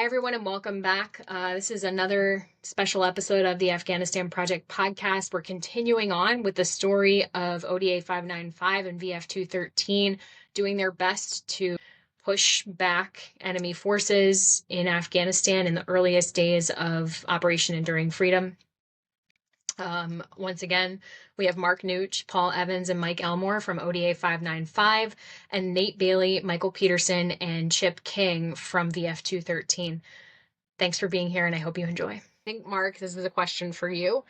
Hi, everyone, and welcome back. This is another special episode of the Afghanistan Project podcast. We're continuing on with the story of ODA 595 and VF-213 doing their best to push back enemy forces in Afghanistan in the earliest days of Operation Enduring Freedom. Once again, we have Mark Nutsch, Paul Evans, and Mike Elmore from ODA 595, and Nate Bailey, Michael Peterson, and Chip King from VF-213. Thanks for being here, and I hope you enjoy. I think, Mark, this is a question for you.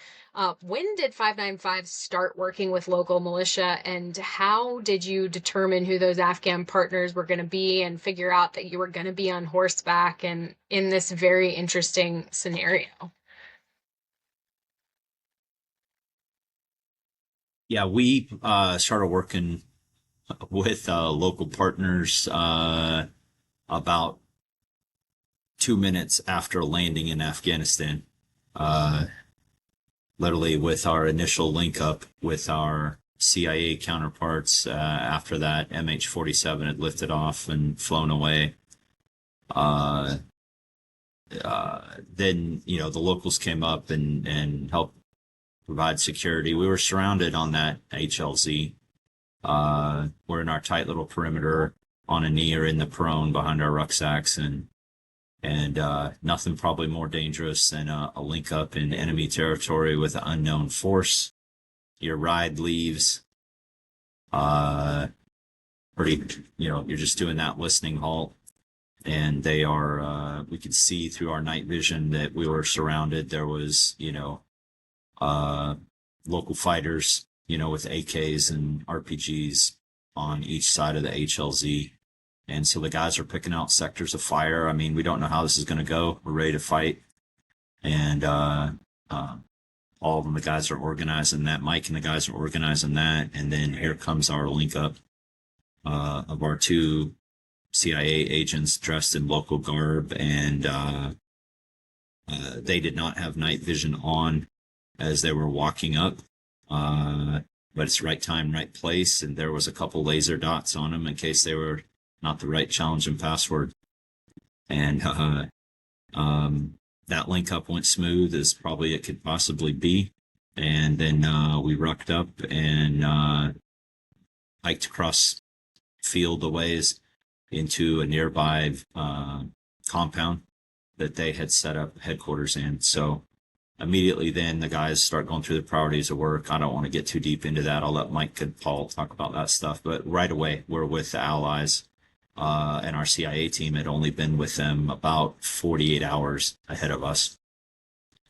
When did 595 start working with local militia, and how did you determine who those Afghan partners were going to be and figure out that you were going to be on horseback and in this very interesting scenario? Yeah, we started working with local partners about 2 minutes after landing in Afghanistan. Literally with our initial link up with our CIA counterparts. After that, MH-47 had lifted off and flown away. Then, the locals came up and helped provide security. We were surrounded on that HLZ. We're in our tight little perimeter on a knee or in the prone behind our rucksacks, and nothing probably more dangerous than a link up in enemy territory with an unknown force. Your ride leaves. You're just doing that listening halt, and they are, we could see through our night vision that we were surrounded. There was, local fighters, with AKs and RPGs on each side of the HLZ. And so the guys are picking out sectors of fire. I mean, we don't know how this is going to go. We're ready to fight. And all of them, the guys are organizing that. Mike and the guys are organizing that. And then here comes our link up of our two CIA agents dressed in local garb. And they did not have night vision on as they were walking up. But it's right time, right place. And there was a couple laser dots on them in case they were not the right challenge and password. And that link up went smooth as probably it could possibly be. And then we rucked up and hiked across field a ways into a nearby compound that they had set up headquarters in. So immediately then the guys start going through the priorities of work. I don't want to get too deep into that. I'll let Mike and Paul talk about that stuff. But right away, we're with the allies. And our CIA team had only been with them about 48 hours ahead of us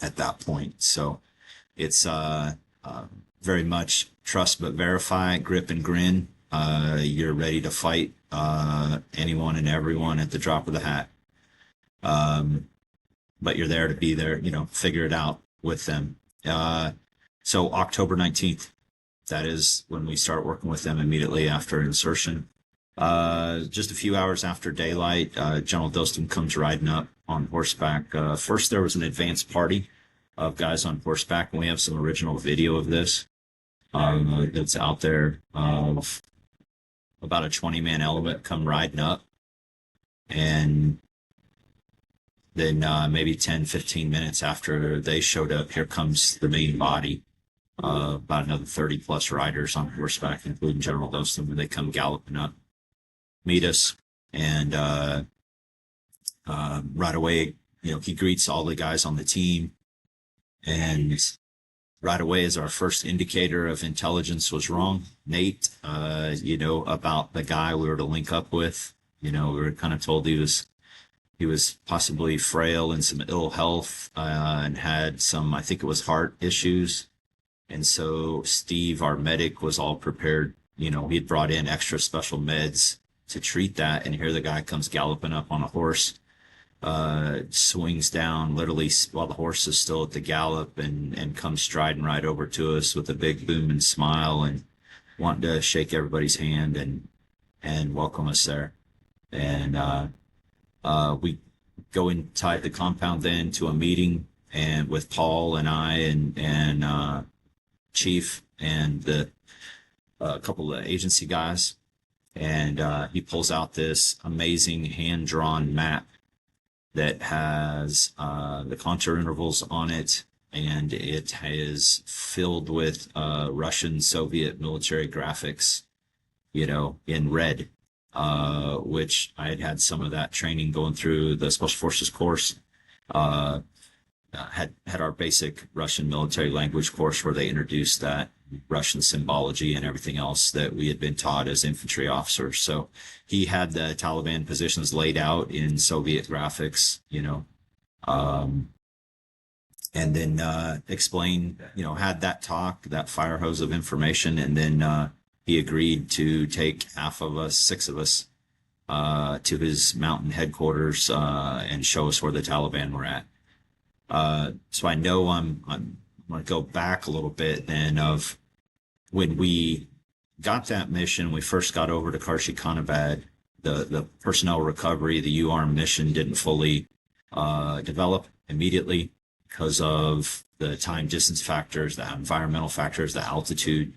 at that point. So it's very much trust but verify, grip and grin. You're ready to fight anyone and everyone at the drop of the hat. But you're there to be there, figure it out with them. So October 19th, that is when we start working with them immediately after insertion. Just a few hours after daylight, General Dostum comes riding up on horseback. First, there was an advance party of guys on horseback, and we have some original video of this that's out there of about a 20-man element come riding up. And then maybe 10, 15 minutes after they showed up, here comes the main body. About another 30-plus riders on horseback, including General Dostum, and they come galloping up, meet us, and right away, he greets all the guys on the team, and right away is our first indicator of intelligence was wrong. Nate, about the guy we were to link up with, we were kind of told he was possibly frail and some ill health, and had some, I think it was heart issues. And so Steve, our medic, was all prepared. He had brought in extra special meds to treat that. And here the guy comes galloping up on a horse, swings down literally while the horse is still at the gallop, and comes striding right over to us with a big booming smile and wanting to shake everybody's hand and welcome us there. And we go inside the compound then to a meeting and with Paul and I and Chief and a couple of agency guys. And he pulls out this amazing hand-drawn map that has the contour intervals on it, and it is filled with Russian Soviet military graphics, in red, which I had some of that training going through the Special Forces course. Had our basic Russian military language course where they introduced that Russian symbology and everything else that we had been taught as infantry officers. So he had the Taliban positions laid out in Soviet graphics, and then explained, had that talk, that fire hose of information, and then he agreed to take half of us, 6 of us, to his mountain headquarters and show us where the Taliban were at. So I know I'm going to go back a little bit then of when we got that mission, we first got over to Karshi-Khanabad, the personnel recovery, the UARM mission didn't fully develop immediately because of the time distance factors, the environmental factors, the altitude.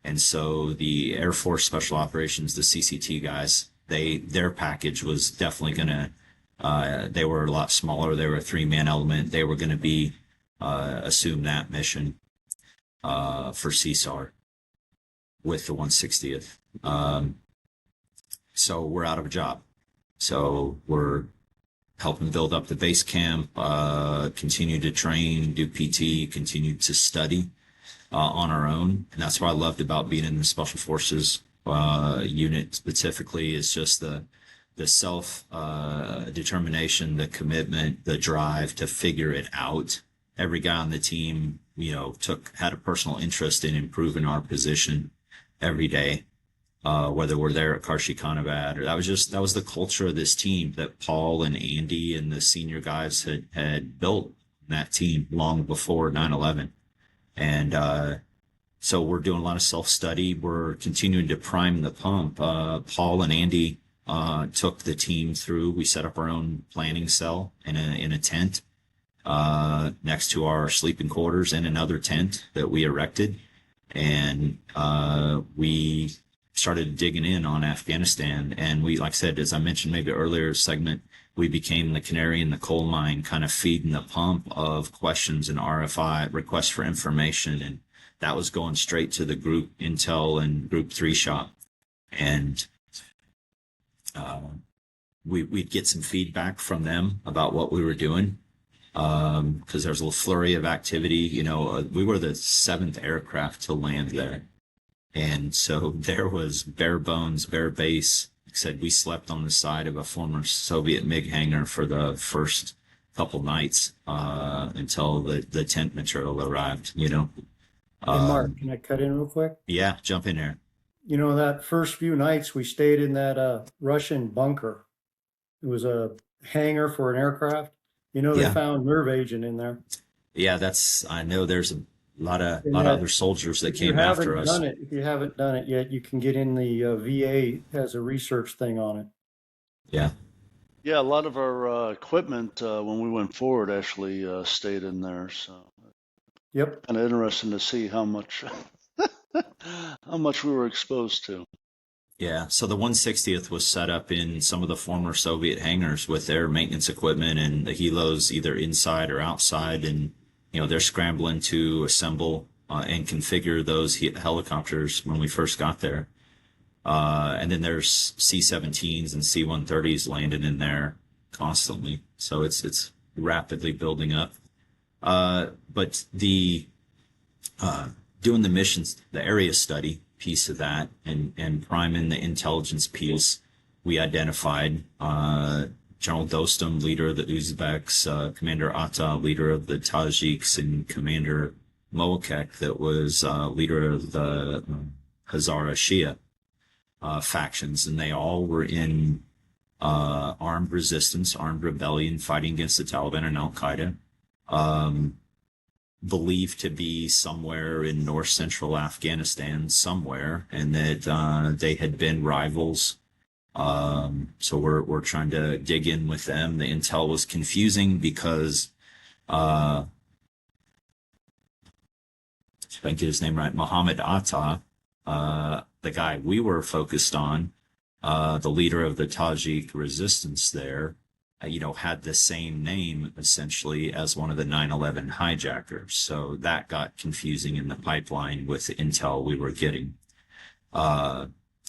And so the Air Force Special Operations, the CCT guys, their package was definitely going to, they were a lot smaller. They were a 3-man element. They were going to be, assume that mission for CSAR with the 160th. So we're out of a job. So we're helping build up the base camp, continue to train, do PT, continue to study on our own. And that's what I loved about being in the Special Forces unit specifically, is just the self determination, the commitment, the drive to figure it out. Every guy on the team, had a personal interest in improving our position every day, whether we're there at Karshi-Khanabad, or that was the culture of this team that Paul and Andy and the senior guys had built that team long before 9/11. And so we're doing a lot of self-study. We're continuing to prime the pump. Paul and Andy took the team through. We set up our own planning cell in a tent next to our sleeping quarters, in another tent that we erected. And we started digging in on Afghanistan. And we, like I said, as I mentioned maybe earlier segment, we became the canary in the coal mine, kind of feeding the pump of questions and RFI, requests for information. And that was going straight to the group intel and group 3 shop. And we'd get some feedback from them about what we were doing, because there's a little flurry of activity. We were the 7th aircraft to land there. And so there was bare bones, bare base. Like I said, we slept on the side of a former Soviet MiG hangar for the first couple nights until the tent material arrived, Hey, Mark, can I cut in real quick? Yeah, jump in there. That first few nights we stayed in that Russian bunker. It was a hangar for an aircraft. They Yeah. found nerve agent in there. Yeah, I know there's a lot of And other soldiers that if you came after haven't us. done it, if you haven't done it yet, you can get in the VA has a research thing on it. Yeah. Yeah, a lot of our equipment when we went forward actually stayed in there. So Yep. kind of interesting to see how much how much we were exposed to. Yeah. So the 160th was set up in some of the former Soviet hangars with their maintenance equipment and the helos either inside or outside. And, they're scrambling to assemble and configure those helicopters when we first got there. And then there's C-17s and C-130s landing in there constantly. So it's rapidly building up. But the doing the missions, the area study piece of that, and priming the intelligence piece, we identified General Dostum, leader of the Uzbeks, Commander Atta, leader of the Tajiks, and Commander Moakek, that was leader of the Hazara Shia factions. And they all were in armed resistance, armed rebellion, fighting against the Taliban and Al-Qaeda. Believed to be somewhere in north central Afghanistan somewhere, and that they had been rivals. So we're trying to dig in with them. The intel was confusing because if I can get his name right, Mohammed Atta, the guy we were focused on, the leader of the Tajik resistance there, had the same name essentially as one of the 9/11 hijackers. So that got confusing in the pipeline with the intel we were getting.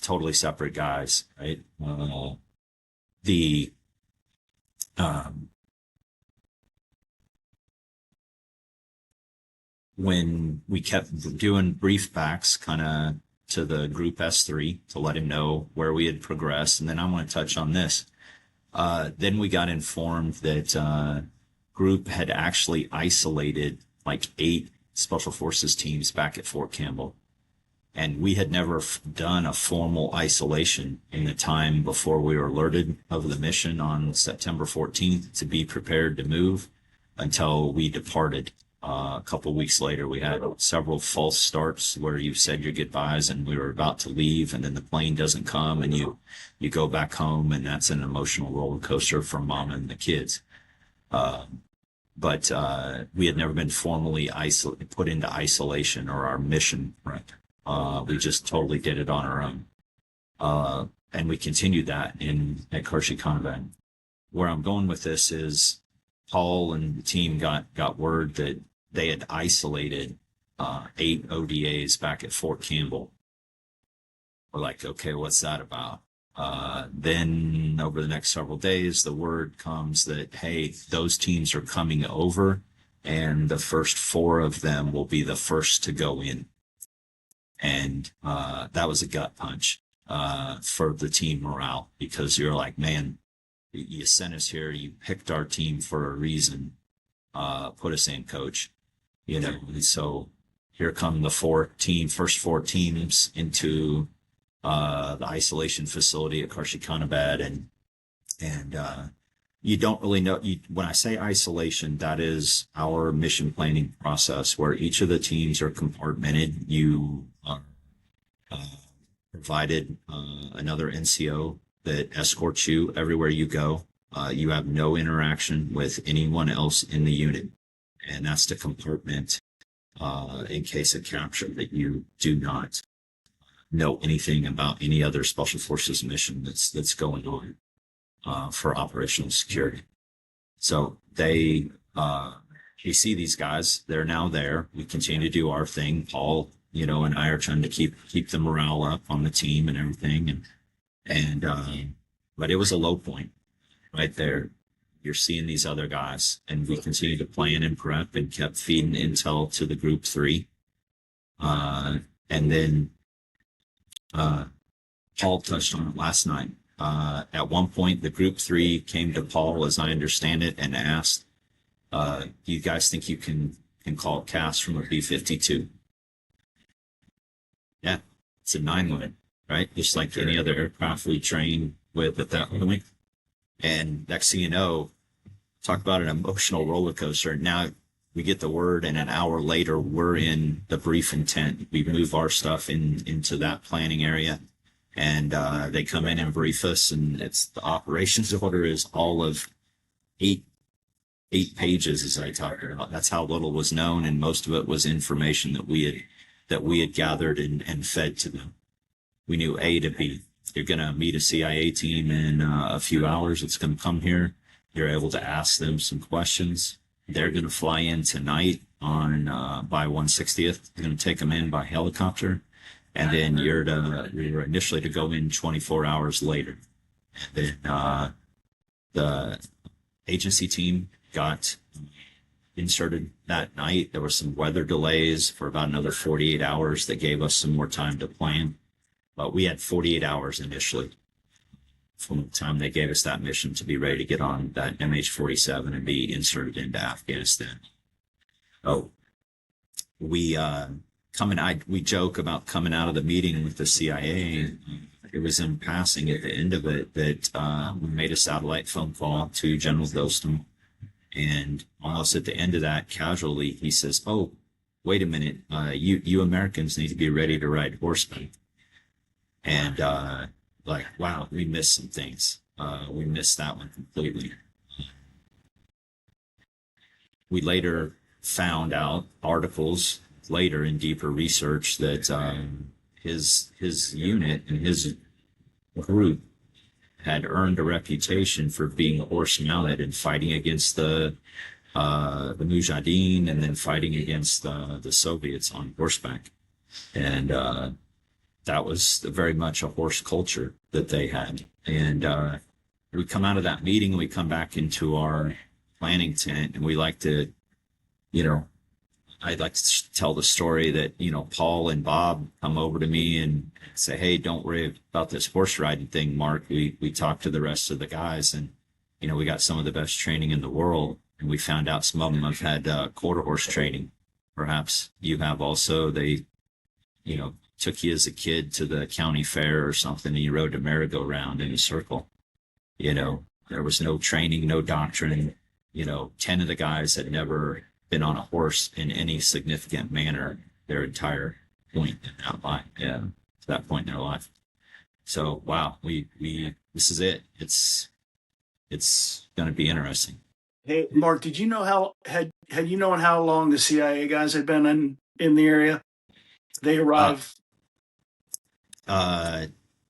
Totally separate guys, right? The when we kept doing brief backs kind of to the group S3 to let him know where we had progressed. And then I want to touch on this. Then we got informed that group had actually isolated like 8 Special Forces teams back at Fort Campbell. And we had never done a formal isolation in the time before we were alerted of the mission on September 14th to be prepared to move until we departed. A couple of weeks later, we had several false starts where you said your goodbyes and we were about to leave, and then the plane doesn't come and you go back home, and that's an emotional roller coaster for mom and the kids. But we had never been formally put into isolation or our mission prep. We just totally did it on our own. And we continued that at Karshi. Where I'm going with this is Paul and the team got word that they had isolated 8 ODAs back at Fort Campbell. We're like, okay, what's that about? Then over the next several days, the word comes that, hey, those teams are coming over and the first 4 of them will be the first to go in. And that was a gut punch for the team morale, because you're like, man, you sent us here, you picked our team for a reason, put us in, coach. And so here come the first 4 teams into the isolation facility at Karshi, and you don't really know. When I say isolation, that is our mission planning process where each of the teams are compartmented. You are provided another NCO that escorts you everywhere you go. You have no interaction with anyone else in the unit, and that's to compartment in case of capture, that you do not know anything about any other Special Forces mission that's going on for operational security. So we see these guys, they're now there. We continue to do our thing. Paul, and I are trying to keep the morale up on the team and everything. But it was a low point right there. You're seeing these other guys, and we continue to plan and prep and kept feeding intel to the group 3. And then Paul touched on it last night. At one point, the group 3 came to Paul, as I understand it, and asked, do you guys think you can call CAS from a B-52? Yeah, it's a 9-limit, right? Just like any other aircraft we train with at that point. And next thing you know, talk about an emotional roller coaster. Now we get the word, and an hour later, we're in the brief intent. We move our stuff into that planning area, and they come in and brief us, and it's the operations order is all of eight pages, as I talked about. That's how little was known, and most of it was information that we had gathered and fed to them. We knew A to B. You're going to meet a CIA team in a few hours. It's going to come here. You're able to ask them some questions. They're going to fly in tonight by 160th. You're going to take them in by helicopter. And then you're initially to go in 24 hours later. And then the agency team got inserted that night. There were some weather delays for about another 48 hours that gave us some more time to plan. But we had 48 hours initially from the time they gave us that mission to be ready to get on that MH-47 and be inserted into Afghanistan. Oh, we joke about coming out of the meeting with the CIA. It was in passing at the end of it that we made a satellite phone call to General Dostum, and almost at the end of that, casually, he says, "Oh, wait a minute, you Americans need to be ready to ride horseback." And wow, we missed some things. We missed that one completely. We later found out articles later in deeper research that his unit and his group had earned a reputation for being horse mounted and fighting against the Mujahideen, and then fighting against the Soviets on horseback. And that was very much a horse culture that they had. And we come out of that meeting, we come back into our planning tent, and we like to, you know, I'd like to tell the story that, you know, Paul and Bob come over to me and say, hey, don't worry about this horse riding thing, Mark. We talked to the rest of the guys, and, you know, we got some of the best training in the world. And we found out some of them have had quarter horse training. Perhaps you have also. They, you know, took you as a kid to the county fair or something, and you rode a merry-go-round in a circle. You know, there was no training, no doctrine. You know, 10 of the guys had never been on a horse in any significant manner their entire point in that life, to that point in their life. So, wow, we this is it. It's going to be interesting. Hey, Mark, did you know had you known how long the CIA guys had been in the area? They arrived.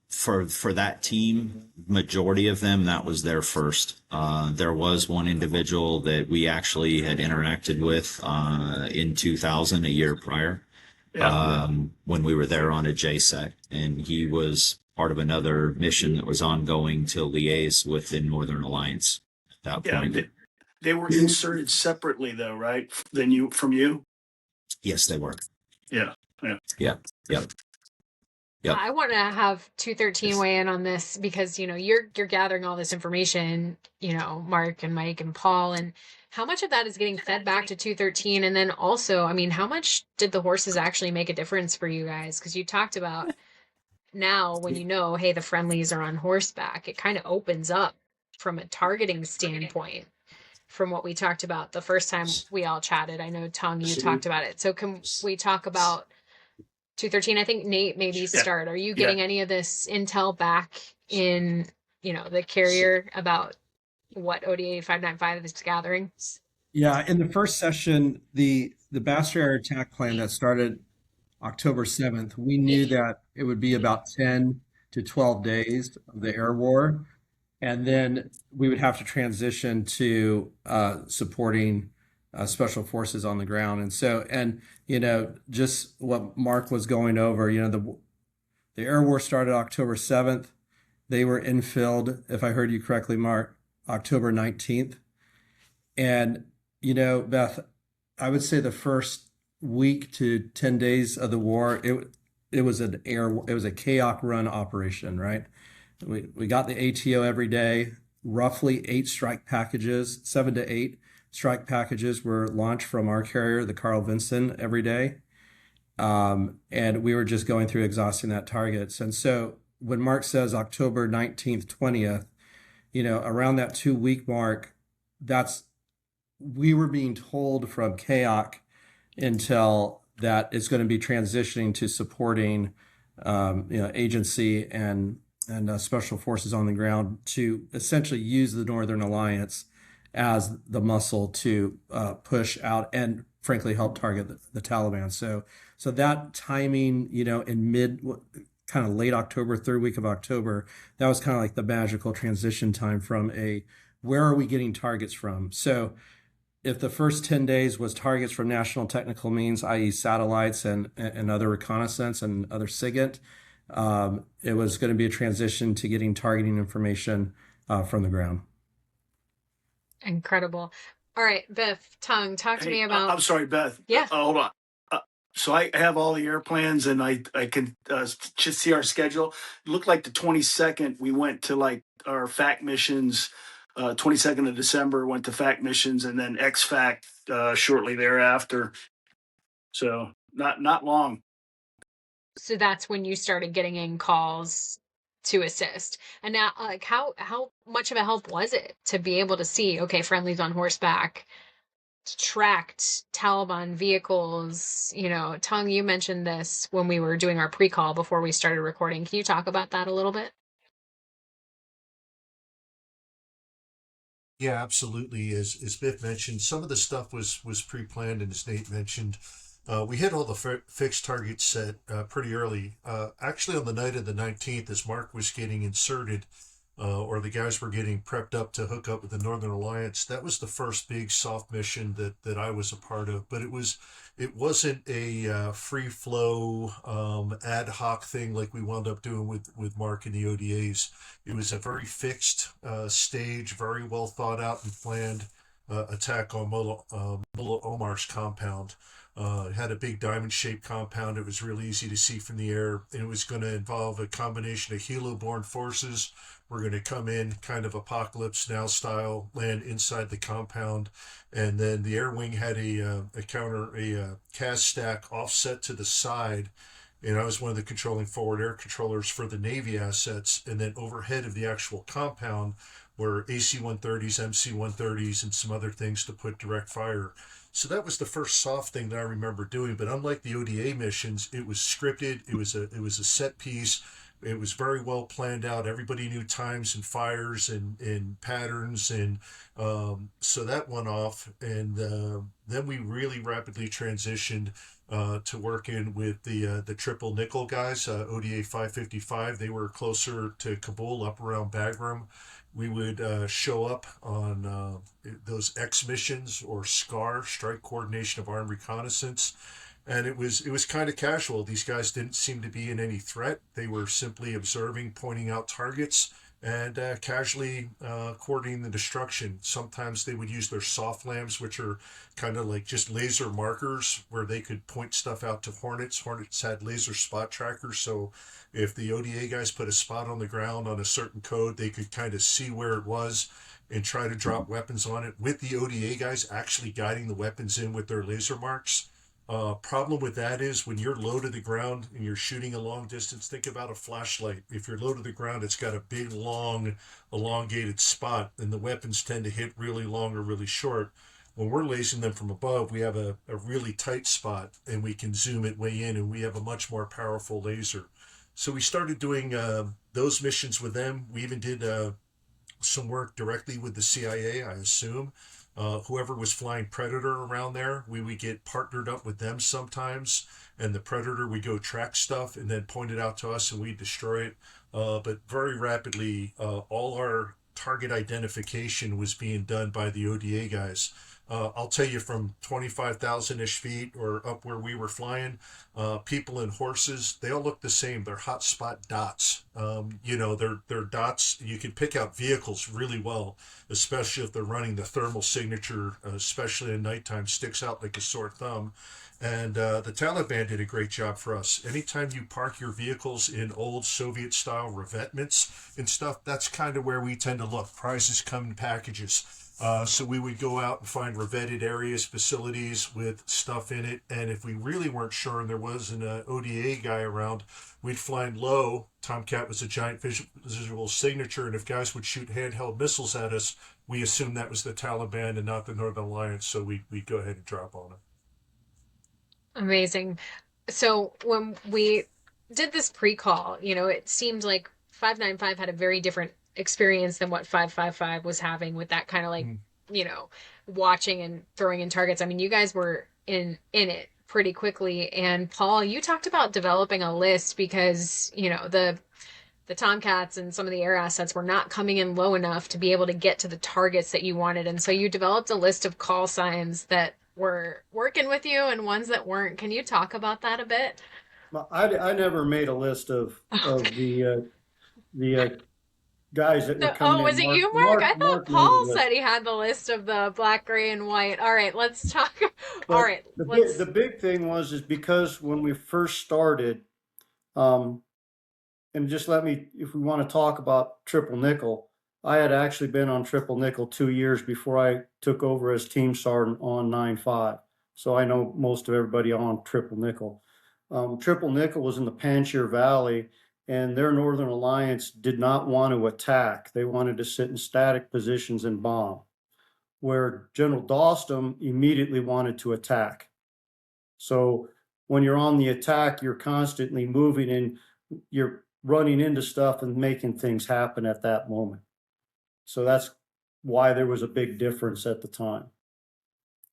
For that team, majority of them, that was their first. There was one individual that we actually had interacted with in 2000, a year prior, when we were there on a JSEC, and he was part of another mission that was ongoing to liaise with the Northern Alliance at that point. They were inserted separately, though, right? From you? Yes, they were. Yeah. Yep. I want to have 213 weigh in on this, because, you know, you're gathering all this information, you know, Mark and Mike and Paul, and how much of that is getting fed back to 213? And then also, I mean, how much did the horses actually make a difference for you guys? Because you talked about now, when you know, hey, the friendlies are on horseback, it kind of opens up from a targeting standpoint from what we talked about the first time we all chatted. I know, Tong, you talked about it. So can we talk about 213? I think Nate, maybe start. Are you getting any of this intel back in, you know, the carrier about what ODA 595 is gathering? Yeah, in the first session, the Bastard Air Attack Plan that started October 7th, we knew that it would be about 10 to 12 days of the air war. And then we would have to transition to supporting special forces on the ground. And so, you know, just what Mark was going over, you know, the air war started October 7th. They were infilled, if I heard you correctly, Mark, October 19th. And, you know, Beth, I would say the first week to 10 days of the war, it was a KAOC run operation, right? We got the ATO every day. Roughly 8 strike packages, 7 to 8 strike packages were launched from our carrier, the Carl Vinson, every day. And we were just going through exhausting that targets. And so when Mark says October 19th, 20th, you know, around that 2-week mark, we were being told from KAOC intel that it's going to be transitioning to supporting, you know, agency and special forces on the ground to essentially use the Northern Alliance as the muscle to push out and frankly help target the Taliban. So that timing, you know, in kind of late October, 3rd week of October, that was kind of like the magical transition time from where are we getting targets from? So if the first 10 days was targets from national technical means, i.e. satellites and other reconnaissance and other SIGINT, it was going to be a transition to getting targeting information from the ground. Incredible. All right, Beth, Tong, talk to me about... I'm sorry, Beth. Yeah. Hold on. So I have all the air plans, and I can just see our schedule. It looked like the 22nd, we went to like our FAC missions. 22nd of December went to FAC missions, and then XFAC shortly thereafter. So not long. So that's when you started getting in calls to assist. And now, like, how much of a help was it to be able to see, okay, friendlies on horseback, tracked Taliban vehicles? You know, Tong, you mentioned this when we were doing our pre-call before we started recording. Can you talk about that a little bit? Yeah, absolutely. As Biff mentioned, some of the stuff was pre-planned, and as Nate mentioned, we had all the fixed targets set pretty early. Actually, on the night of the 19th, as Mark was getting inserted, or the guys were getting prepped up to hook up with the Northern Alliance. That was the first big soft mission that I was a part of, but it wasn't a free flow ad hoc thing like we wound up doing with Mark and the ODAs. It was a very fixed stage, very well thought out and planned attack on Mullah Omar's compound. It had a big diamond-shaped compound. It was really easy to see from the air, and it was going to involve a combination of helo-borne forces. We're going to come in kind of Apocalypse Now style, land inside the compound, and then the air wing had a CAS stack offset to the side, and I was one of the controlling forward air controllers for the Navy assets, and then overhead of the actual compound were AC-130s, MC-130s, and some other things to put direct fire. So that was the first soft thing that I remember doing. But unlike the ODA missions, it was scripted. It was a set piece. It was very well planned out. Everybody knew times and fires and patterns, and so that went off. And then we really rapidly transitioned to working with the triple nickel guys, ODA 555. They were closer to Kabul, up around Bagram. We would show up on those X missions, or SCAR, Strike Coordination of Armed Reconnaissance, and it was kind of casual. These guys didn't seem to be in any threat. They were simply observing, pointing out targets, and casually coordinating the destruction. Sometimes they would use their soft lambs, which are kind of like just laser markers where they could point stuff out to Hornets. Hornets had laser spot trackers, so if the ODA guys put a spot on the ground on a certain code, they could kind of see where it was and try to drop weapons on it, with the ODA guys actually guiding the weapons in with their laser marks. Problem with that is when you're low to the ground and you're shooting a long distance, think about a flashlight. If you're low to the ground, it's got a big, long, elongated spot, and the weapons tend to hit really long or really short. When we're lasering them from above, we have a really tight spot, and we can zoom it way in, and we have a much more powerful laser. So we started doing those missions with them. We even did some work directly with the CIA, I assume. Whoever was flying Predator around there, we would get partnered up with them sometimes, and the Predator would go track stuff and then point it out to us, and we'd destroy it. But very rapidly, all our target identification was being done by the ODA guys. I'll tell you, from 25,000-ish feet or up where we were flying, people and horses, they all look the same. They're hot spot dots. They're dots. You can pick out vehicles really well, especially if they're running the thermal signature, especially at nighttime, sticks out like a sore thumb. And the Taliban did a great job for us. Anytime you park your vehicles in old Soviet-style revetments and stuff, that's kind of where we tend to look. Prizes come in packages. So we would go out and find revetted areas, facilities with stuff in it. And if we really weren't sure and there was an ODA guy around, we'd fly low. Tomcat was a giant visual signature. And if guys would shoot handheld missiles at us, we assumed that was the Taliban and not the Northern Alliance. So we'd go ahead and drop on them. Amazing. So when we did this pre-call, it seemed like 595 had a very different experience than what 555 was having, with that kind of like, watching and throwing in targets. I mean, you guys were in it pretty quickly. And Paul, you talked about developing a list because, the Tomcats and some of the air assets were not coming in low enough to be able to get to the targets that you wanted. And so you developed a list of call signs that were working with you and ones that weren't. Can you talk about that a bit? Well, I never made a list of the guys that were coming in. Was it you, Mark? I thought Paul said he had the list of the black, gray, and white. All right, let's talk. But All right. The big thing is because when we first started, and just if we want to talk about triple nickel, I had actually been on triple nickel 2 years before I took over as team sergeant on 9-5. So I know most of everybody on triple nickel. Triple nickel was in the Panjshir Valley, and their Northern Alliance did not want to attack. They wanted to sit in static positions and bomb, where General Dostum immediately wanted to attack. So when you're on the attack, you're constantly moving and you're running into stuff and making things happen at that moment. So that's why there was a big difference at the time.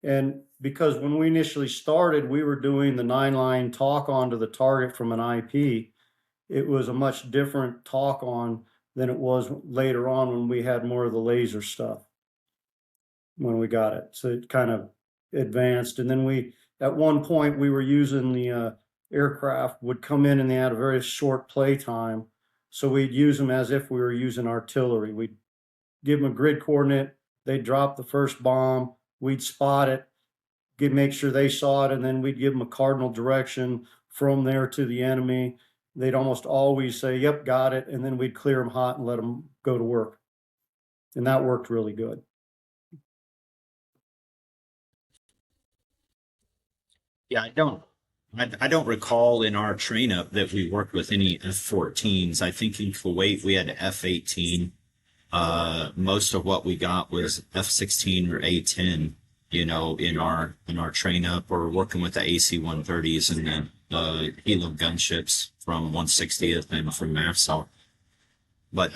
And because when we initially started, we were doing the 9-line talk on to the target from an IP. It was a much different talk on than it was later on when we had more of the laser stuff when we got it. So it kind of advanced. And then at one point, we were using the aircraft would come in and they had a very short play time. So we'd use them as if we were using artillery. We'd give them a grid coordinate. They'd drop the first bomb. We'd spot it, make sure they saw it, and then we'd give them a cardinal direction from there to the enemy. They'd almost always say, "Yep, got it," and then we'd clear them hot and let them go to work. And that worked really good. Yeah, I don't recall in our train up that we worked with any F-14s. I think in Kuwait we had F-18. Most of what we got was F-16 or A-10, in our train up, or working with the AC-130s and the Helo gunships from 160th and from MAFSAL. But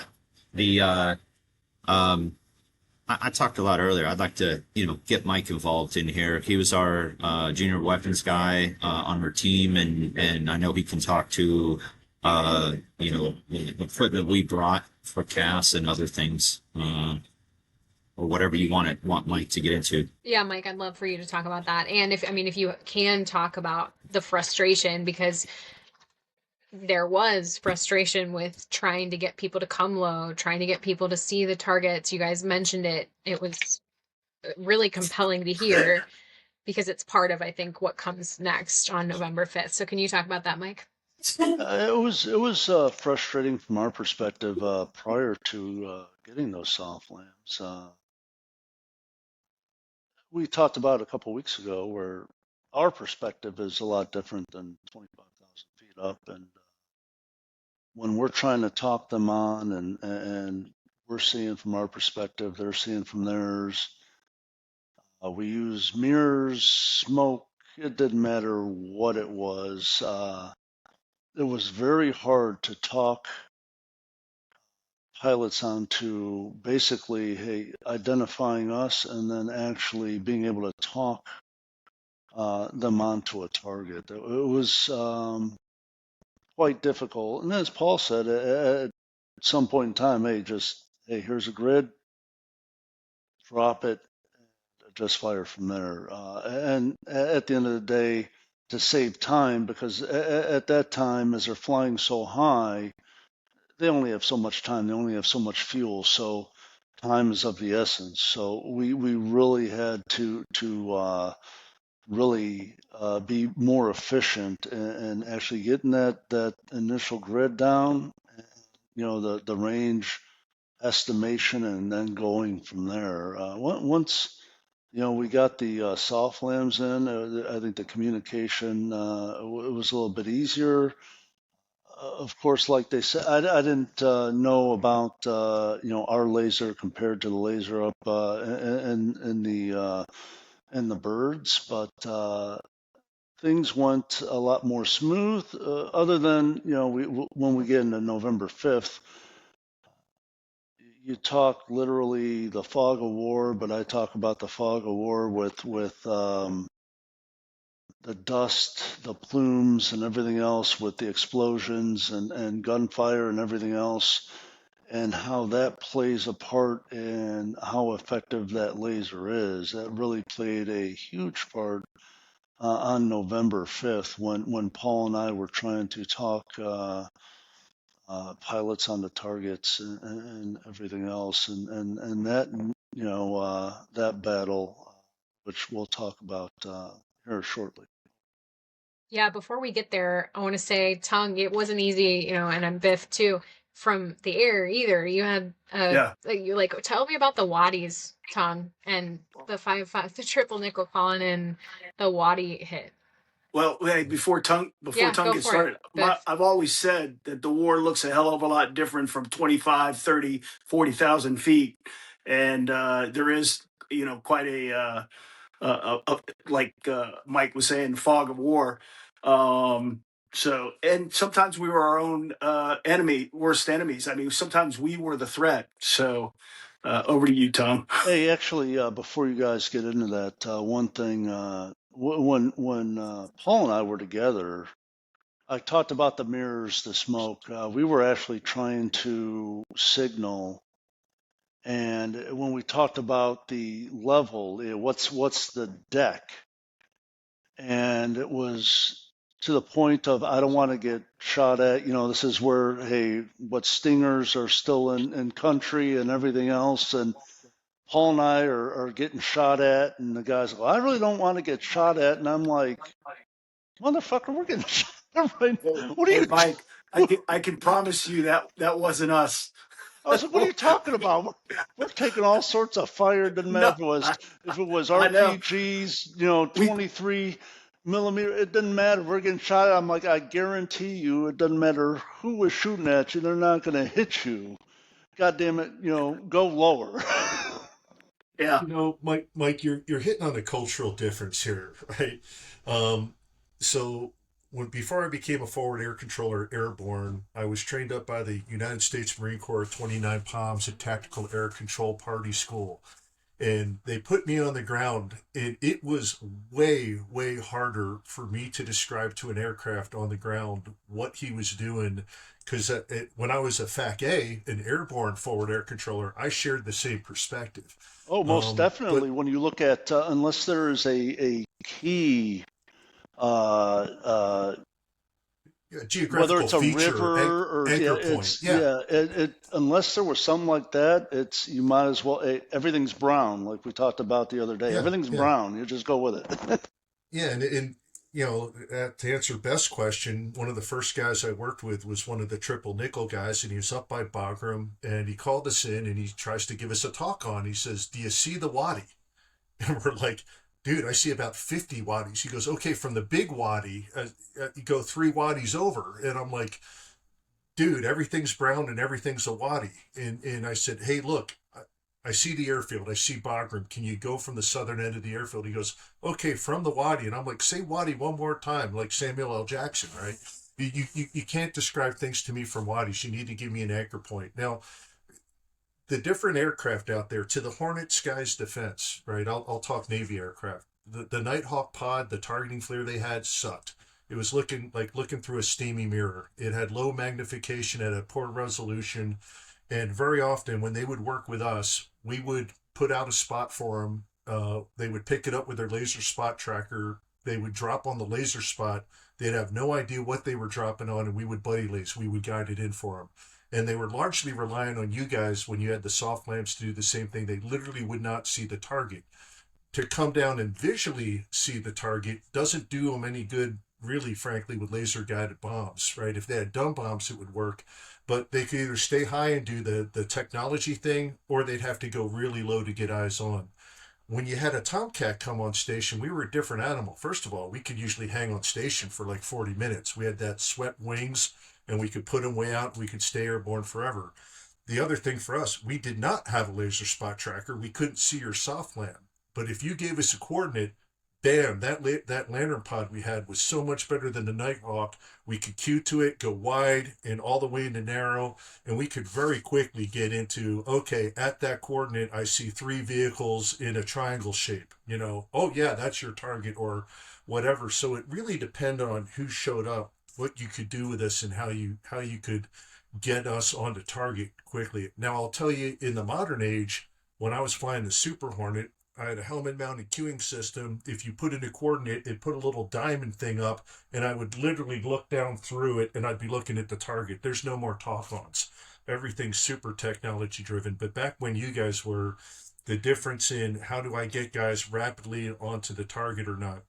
I talked a lot earlier. I'd like to, get Mike involved in here. He was our junior weapons guy on our team, and I know he can talk to, the equipment we brought for CAS and other things, or whatever you want Mike to get into. Yeah, Mike, I'd love for you to talk about that. And if you can talk about the frustration, because there was frustration with trying to get people to come low, trying to get people to see the targets. You guys mentioned it. It was really compelling to hear because it's part of, I think, what comes next on November 5th. So can you talk about that, Mike? It was frustrating from our perspective prior to getting those soft lambs. We talked about a couple weeks ago where our perspective is a lot different than 25,000 feet up, and when we're trying to talk them on, and we're seeing from our perspective, they're seeing from theirs. We use mirrors, smoke. It didn't matter what it was. It was very hard to talk pilots onto basically, hey, identifying us and then actually being able to talk them onto a target. It was quite difficult. And as Paul said, at some point in time, hey, here's a grid, drop it, and just fire from there. And at the end of the day, to save time, because at that time, as they're flying so high, they only have so much time, they only have so much fuel, so time is of the essence. So we really had to really be more efficient and actually getting that initial grid down, the range estimation, and then going from there. Once we got the soft lambs in, I think the communication it was a little bit easier. Of course, like they said, I didn't know about our laser compared to the laser up in the birds, but things went a lot more smooth. Other than when we get into November 5th, you talk literally the fog of war, but I talk about the fog of war with the dust, the plumes, and everything else, with the explosions and gunfire and everything else, and how that plays a part in how effective that laser is. That really played a huge part on November 5th when Paul and I were trying to talk pilots on the targets and everything else, and that that battle, which we'll talk about here shortly. Yeah, before we get there, I want to say, Tung, it wasn't easy, and I'm Biff too, from the air either. You had tell me about the waddies, Tung, and the triple nickel calling in the waddy hit. Well, hey, before Tung go gets for started, it, I've always said that the war looks a hell of a lot different from 25, 30, 40,000 feet. And there is, quite like Mike was saying, fog of war. And sometimes we were our own worst enemies. I mean, sometimes we were the threat. So over to you, Tom. Hey, actually, before you guys get into that, one thing, when Paul and I were together, I talked about the mirrors, the smoke. We were actually trying to signal, and when we talked about the level, what's the deck, and it was to the point of I don't want to get shot at. This is where, hey, what stingers are still in country and everything else, and Paul and I are getting shot at, and the guys go, I really don't want to get shot at, and I'm like, motherfucker, we're getting shot at right Hey, now. What are hey, you? Mike, I can promise you that wasn't us. I was like, what are you talking about? We're taking all sorts of fire. It doesn't matter No, if it was I know. RPGs, We 23 millimeter. It doesn't matter. We're getting shot at. I'm like, I guarantee you, it doesn't matter who was shooting at you. They're not going to hit you. God damn it, go lower. yeah. You know, Mike, you're hitting on a cultural difference here, right? Um, so before I became a forward air controller airborne, I was trained up by the United States Marine Corps 29 Palms at Tactical Air Control Party School. And they put me on the ground, and it was way, way harder for me to describe to an aircraft on the ground what he was doing. Because when I was a FAC-A, an airborne forward air controller, I shared the same perspective. Oh, most But definitely. When you look at, unless there is a key, uh, uh, yeah, whether geographical it's a feature, river or anchor point, it's yeah, yeah, unless there was something like that, you might as well. Everything's brown, like we talked about the other day. yeah, Everything's yeah, brown. You just go with it. yeah. And to answer Beth's question, one of the first guys I worked with was one of the triple nickel guys, and he was up by Bagram, and he called us in, and he tries to give us a talk on. He says, "Do you see the wadi?" And we're like, dude, I see about 50 wadis. He goes, okay, from the big wadi, you go 3 wadis over. And I'm like, dude, everything's brown and everything's a wadi. And I said, hey, look, I see the airfield. I see Bagram. Can you go from the southern end of the airfield? He goes, okay, from the wadi. And I'm like, say wadi one more time, like Samuel L. Jackson, right? You can't describe things to me from wadis. You need to give me an anchor point. Now, the different aircraft out there, to the Hornet Sky's defense, right? I'll talk Navy aircraft. The Nighthawk pod, the targeting flare they had sucked. It was looking through a steamy mirror. It had low magnification at a poor resolution. And very often when they would work with us, we would put out a spot for them. They would pick it up with their laser spot tracker. They would drop on the laser spot. They'd have no idea what they were dropping on, and we would buddy lace. We would guide it in for them. And they were largely relying on you guys when you had the soft lamps to do the same thing. They literally would not see the target. To come down and visually see the target doesn't do them any good, really, frankly, with laser guided bombs, right? If they had dumb bombs, it would work. But they could either stay high and do the technology thing, or they'd have to go really low to get eyes on. When you had a Tomcat come on station, we were a different animal. First of all, we could usually hang on station for like 40 minutes. We had that swept wings, and we could put them way out. We could stay airborne forever. The other thing for us, we did not have a laser spot tracker. We couldn't see your soft land. But if you gave us a coordinate, bam, that lantern pod we had was so much better than the Nighthawk. We could cue to it, go wide and all the way into narrow, and we could very quickly get into, okay, at that coordinate, I see 3 vehicles in a triangle shape. Oh yeah, that's your target or whatever. So it really depended on who showed up, what you could do with us, and how you could get us onto target quickly. Now I'll tell you, in the modern age, when I was flying the Super Hornet, I had a helmet mounted queuing system. If you put in a coordinate, it put a little diamond thing up, and I would literally look down through it, and I'd be looking at the target. There's no more talk-ons. Everything's super technology driven. But back when you guys were, the difference in how do I get guys rapidly onto the target or not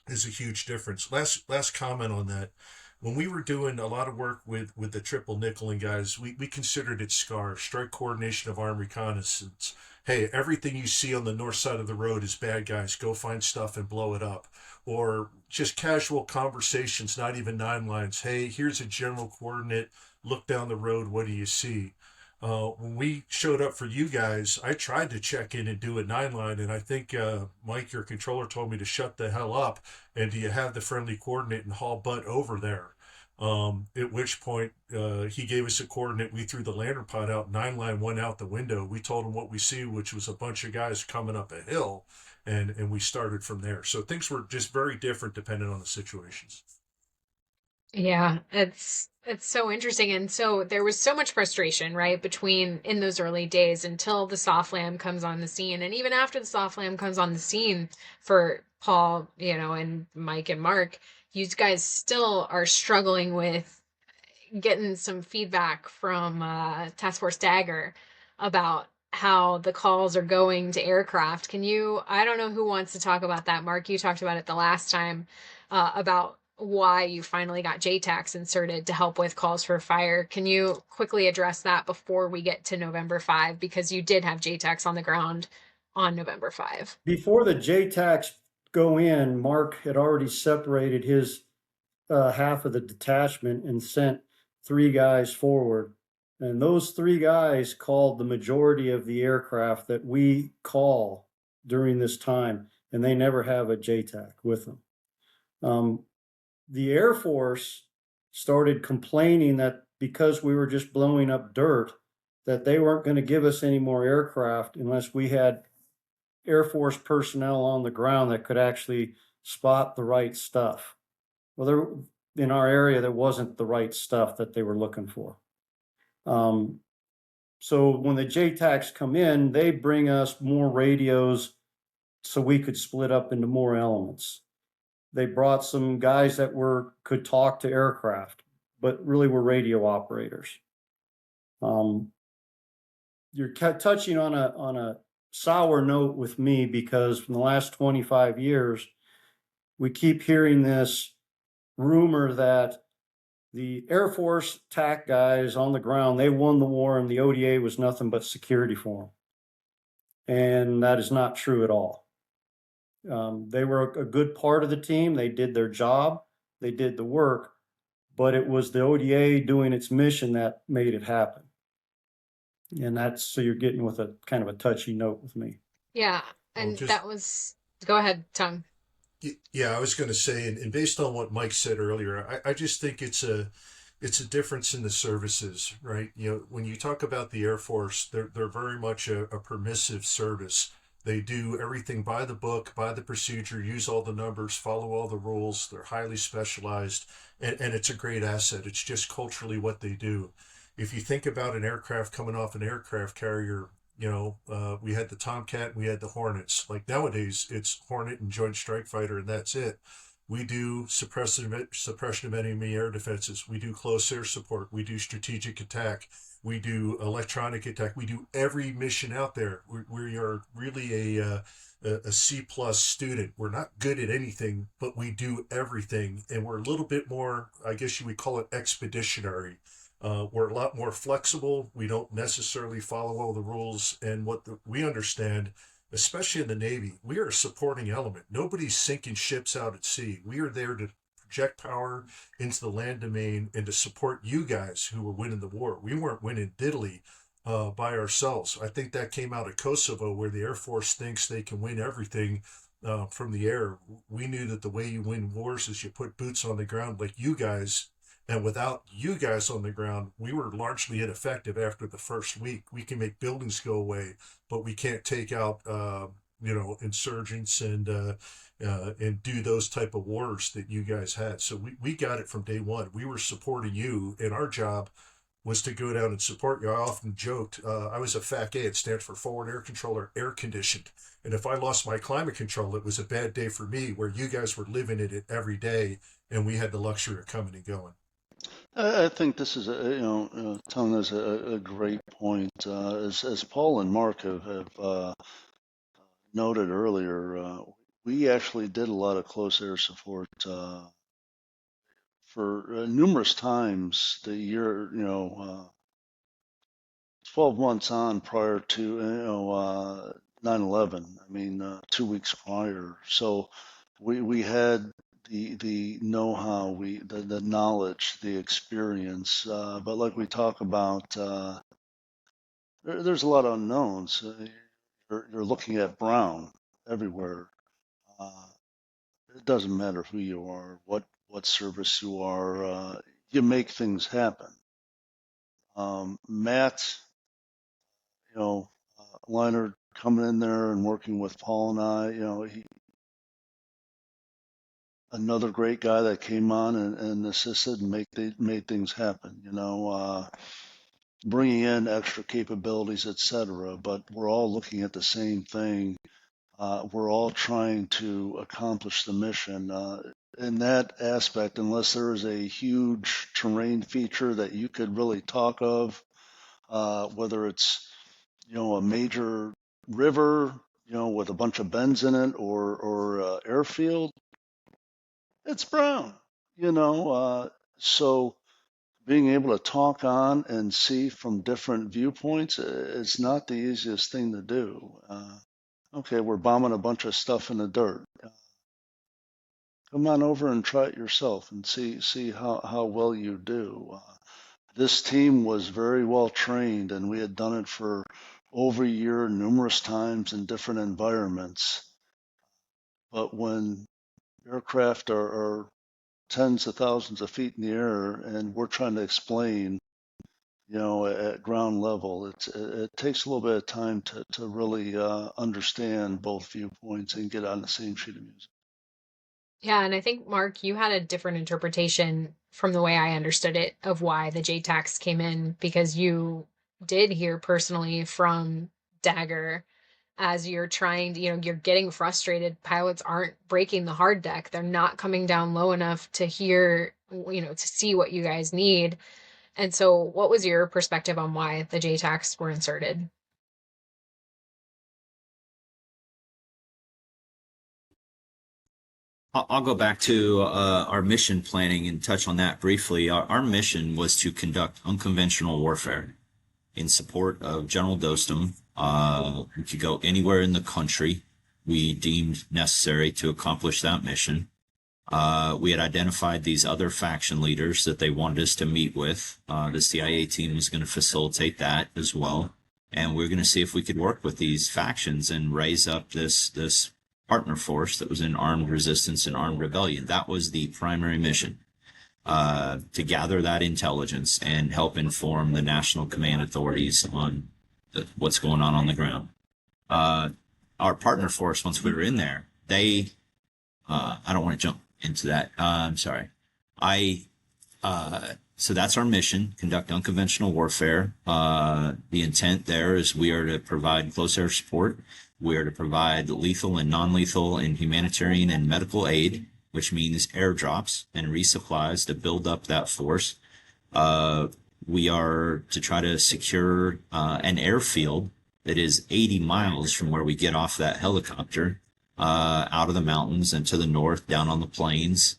is a huge difference. Last comment on that. When we were doing a lot of work with the triple nickel and guys, we considered it SCAR, strike coordination of armed reconnaissance. Hey, everything you see on the north side of the road is bad guys. Go find stuff and blow it up. Or just casual conversations, not even 9 lines. Hey, here's a general coordinate. Look down the road. What do you see? When we showed up for you guys, I tried to check in and do a 9-line, and I think Mike, your controller, told me to shut the hell up. And do you have the friendly coordinate and haul butt over there? At which point he gave us a coordinate. We threw the lantern pod out. 9-line went out the window. We told him what we see, which was a bunch of guys coming up a hill, and we started from there. So things were just very different depending on the situations. Yeah, it's so interesting. And so there was so much frustration, right, between in those early days until the soft lamb comes on the scene. And even after the soft lamb comes on the scene for Paul, and Mike and Mark, you guys still are struggling with getting some feedback from Task Force Dagger about how the calls are going to aircraft. I don't know who wants to talk about that. Mark, you talked about it the last time, about why you finally got JTACs inserted to help with calls for fire. Can you quickly address that before we get to November 5? Because you did have JTACs on the ground on November 5. Before the JTACs go in, Mark had already separated his half of the detachment and sent 3 guys forward. And those 3 guys called the majority of the aircraft that we call during this time, and they never have a JTAC with them. The Air Force started complaining that because we were just blowing up dirt, that they weren't going to give us any more aircraft unless we had Air Force personnel on the ground that could actually spot the right stuff. Well, in our area, there wasn't the right stuff that they were looking for. So when the JTACs come in, they bring us more radios so we could split up into more elements. They brought some guys that could talk to aircraft, but really were radio operators. You're touching on a sour note with me, because from the last 25 years, we keep hearing this rumor that the Air Force TAC guys on the ground, they won the war and the ODA was nothing but security for them. And that is not true at all. They were a good part of the team. They did their job. They did the work, but it was the ODA doing its mission that made it happen. And so you're getting with a kind of a touchy note with me. Yeah, Well, and just that was, go ahead, Tom. yeah, I was going to say, and based on what Mike said earlier, I just think it's a difference in the services, right? When you talk about the Air Force, they're very much a permissive service. They do everything by the book, by the procedure, use all the numbers, follow all the rules. They're highly specialized, and it's a great asset. It's just culturally what they do. If you think about an aircraft coming off an aircraft carrier, we had the Tomcat, we had the Hornets. Like nowadays, it's Hornet and Joint Strike Fighter, and that's it. We do suppression of enemy air defenses. We do close air support. We do strategic attack. We do electronic attack. We do every mission out there. We are really a C plus student. We're not good at anything, but we do everything, and we're a little bit more, I guess you would call it, expeditionary. We're a lot more flexible. We don't necessarily follow all the rules, and we understand, especially in the Navy, we are a supporting element. Nobody's sinking ships out at sea. We are there to project power into the land domain and to support you guys who were winning the war. We weren't winning diddly by ourselves. I think that came out of Kosovo, where the Air Force thinks they can win everything from the air. We knew that the way you win wars is you put boots on the ground like you guys. And without you guys on the ground, we were largely ineffective after the first week. We can make buildings go away, but we can't take out, insurgents and do those type of wars that you guys had. So we got it from day one. We were supporting you, and our job was to go down and support you. I often joked, I was a FAC-A. It stands for Forward Air Controller, air conditioned. And if I lost my climate control, it was a bad day for me, where you guys were living in it every day, and we had the luxury of coming and going. I think this is Tone is a great point. As Paul and Mark have noted earlier, we actually did a lot of close air support for numerous times the year, 12 months on prior to 9/11. I mean, 2 weeks prior. So we had the know-how, the knowledge, the experience. But like we talk about, there's a lot of unknowns. You're looking at brown everywhere. It doesn't matter who you are, what service you are. You make things happen. Matt, Leonard coming in there and working with Paul and I, another great guy that came on and assisted and made things happen. Bringing in extra capabilities, etc. But we're all looking at the same thing. We're all trying to accomplish the mission. In that aspect, unless there is a huge terrain feature that you could really talk of, whether it's a major river, with a bunch of bends in it, or airfield, it's brown. So being able to talk on and see from different viewpoints is not the easiest thing to do. Okay, we're bombing a bunch of stuff in the dirt. Come on over and try it yourself and see how well you do. This team was very well trained, and we had done it for over a year, numerous times in different environments. But when aircraft are tens of thousands of feet in the air and we're trying to explain, at ground level, it takes a little bit of time to really understand both viewpoints and get on the same sheet of music. Yeah, and I think, Mark, you had a different interpretation from the way I understood it of why the JTACs came in, because you did hear personally from Dagger as you're trying to, you're getting frustrated. Pilots aren't breaking the hard deck. They're not coming down low enough to hear, to see what you guys need. And so what was your perspective on why the JTACs were inserted? I'll go back to our mission planning and touch on that briefly. Our mission was to conduct unconventional warfare in support of General Dostum. We could go anywhere in the country we deemed necessary to accomplish that mission. We had identified these other faction leaders that they wanted us to meet with. The CIA team was going to facilitate that as well. And we we're going to see if we could work with these factions and raise up this partner force that was in armed resistance and armed rebellion. That was the primary mission, to gather that intelligence and help inform the national command authorities on what's going on the ground. Our partner force, once we were in there, I don't want to jump into that. I'm sorry. So that's our mission, conduct unconventional warfare. The intent there is we are to provide close air support. We are to provide lethal and non-lethal and humanitarian and medical aid, which means airdrops and resupplies to build up that force. We are to try to secure an airfield that is 80 miles from where we get off that helicopter, out of the mountains and to the north, down on the plains,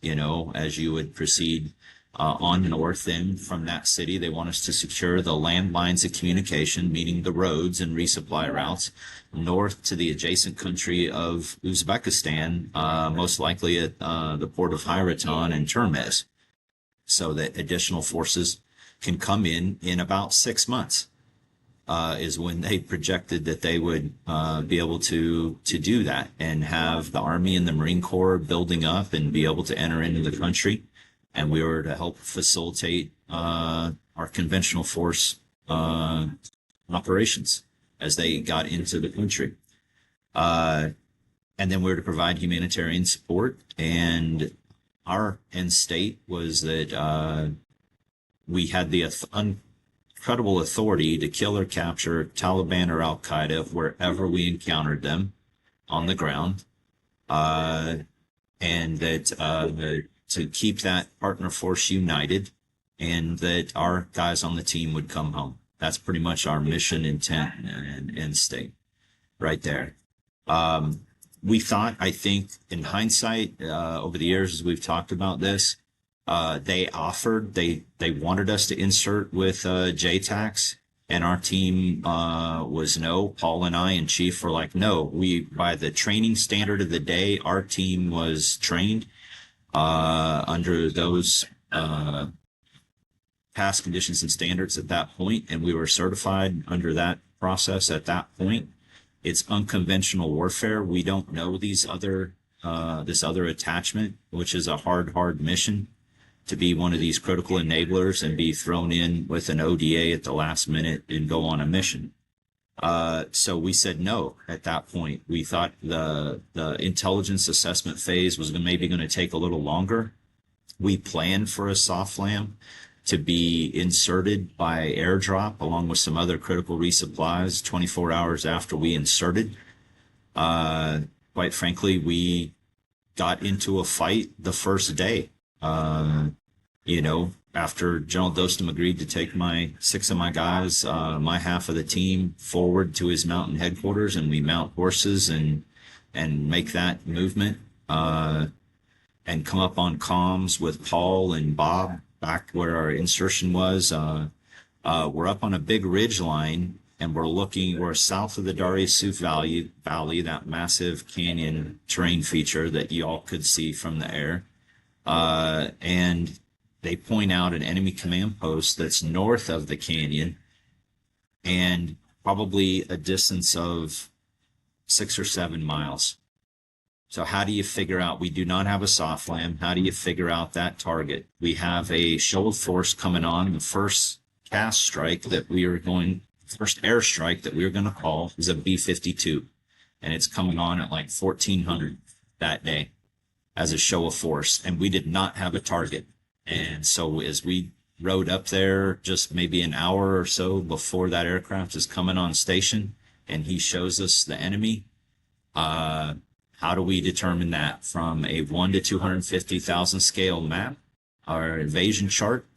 as you would proceed on north. Then from that city, they want us to secure the landlines of communication, meaning the roads and resupply routes, north to the adjacent country of Uzbekistan, most likely at the port of Hairatan and Termez, so that additional forces can come in about 6 months. Is when they projected that they would be able to do that and have the Army and the Marine Corps building up and be able to enter into the country. And we were to help facilitate our conventional force operations as they got into the country. And then we were to provide humanitarian support. And our end state was that we had the incredible authority to kill or capture Taliban or Al-Qaeda wherever we encountered them on the ground, and that to keep that partner force united, and that our guys on the team would come home. That's pretty much our mission, intent, and end state right there. We thought, I think, in hindsight, over the years as we've talked about this, they wanted us to insert with JTACs, and our team was no. Paul and I and Chief were like, no. By the training standard of the day, our team was trained under those past conditions and standards at that point, and we were certified under that process at that point. It's unconventional warfare. We don't know this other attachment, which is a hard mission, to be one of these critical enablers and be thrown in with an ODA at the last minute and go on a mission. So we said no at that point. We thought the intelligence assessment phase was maybe going to take a little longer. We planned for a soft LAM to be inserted by airdrop along with some other critical resupplies 24 hours after we inserted. Quite frankly, we got into a fight the first day. After General Dostum agreed to take 6 of my guys, my half of the team forward to his mountain headquarters, and we mount horses and make that movement, and come up on comms with Paul and Bob back where our insertion was. We're up on a big ridge line, and we're south of the Darius Suf Valley, that massive canyon terrain feature that you all could see from the air. And they point out an enemy command post that's north of the canyon and probably a distance of 6 or 7 miles. So how do you figure out? We do not have a soft LAM. How do you figure out that target? We have a show of force coming on. The first airstrike that we are going to call is a B-52, and it's coming on at like 1400 that day as a show of force, and we did not have a target. And so as we rode up there just maybe an hour or so before that aircraft is coming on station and he shows us the enemy, how do we determine that from a 1 to 250,000 scale map, our invasion chart?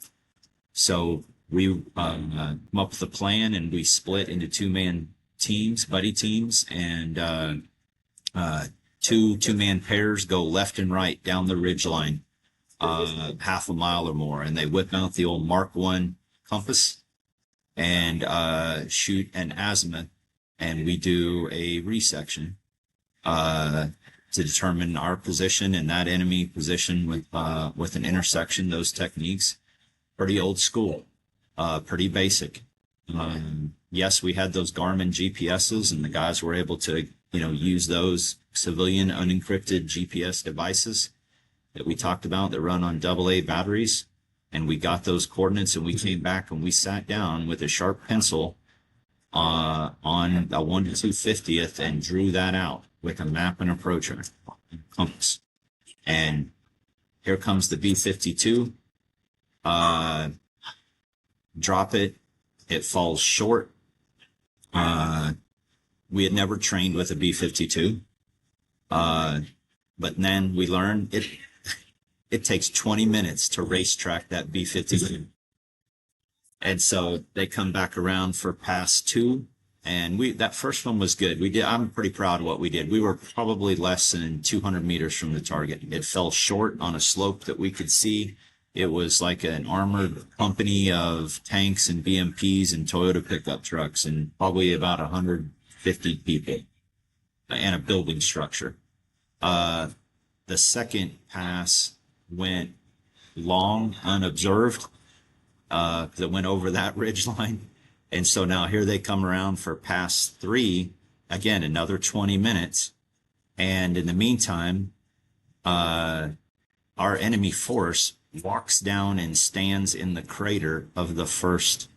So we come up with a plan, and we split into 2-man teams, buddy teams, and two-man pairs go left and right down the ridge line, half a mile or more, and they whip out the old Mark I compass and shoot an azimuth, and we do a resection to determine our position and that enemy position with an intersection. Those techniques, pretty old school, pretty basic. Yes, we had those Garmin GPSs, and the guys were able to use those civilian unencrypted GPS devices that we talked about that run on AA batteries, and we got those coordinates, and we came back and we sat down with a sharp pencil on a 1 to 250th and drew that out with a map and approach compass. And here comes the B-52. Drop it. It falls short. We had never trained with a B-52. But then we learned it takes 20 minutes to racetrack that B-52. And so they come back around for pass 2. And that first one was good. I'm pretty proud of what we did. We were probably less than 200 meters from the target. It fell short on a slope that we could see. It was like an armored company of tanks and BMPs and Toyota pickup trucks and probably about 150 people and a building structure. The second pass went long, unobserved, that went over that ridge line. And so now here they come around for pass 3, again, another 20 minutes. And in the meantime, our enemy force walks down and stands in the crater of the first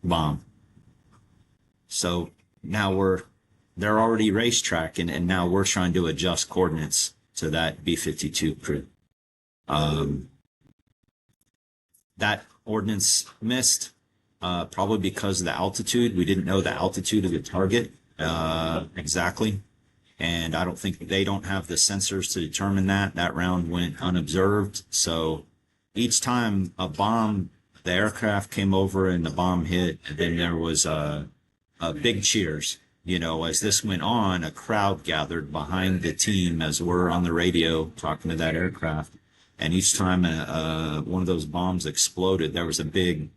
bomb. So now they're already racetracking, and now we're trying to adjust coordinates to that B-52 crew. That ordnance missed. Probably because of the altitude. We didn't know the altitude of the target exactly. And I don't think they don't have the sensors to determine that. That round went unobserved. So each time the aircraft came over and the bomb hit, and then there was a big cheers. As this went on, a crowd gathered behind the team as we're on the radio talking to that aircraft. And each time one of those bombs exploded, there was a big,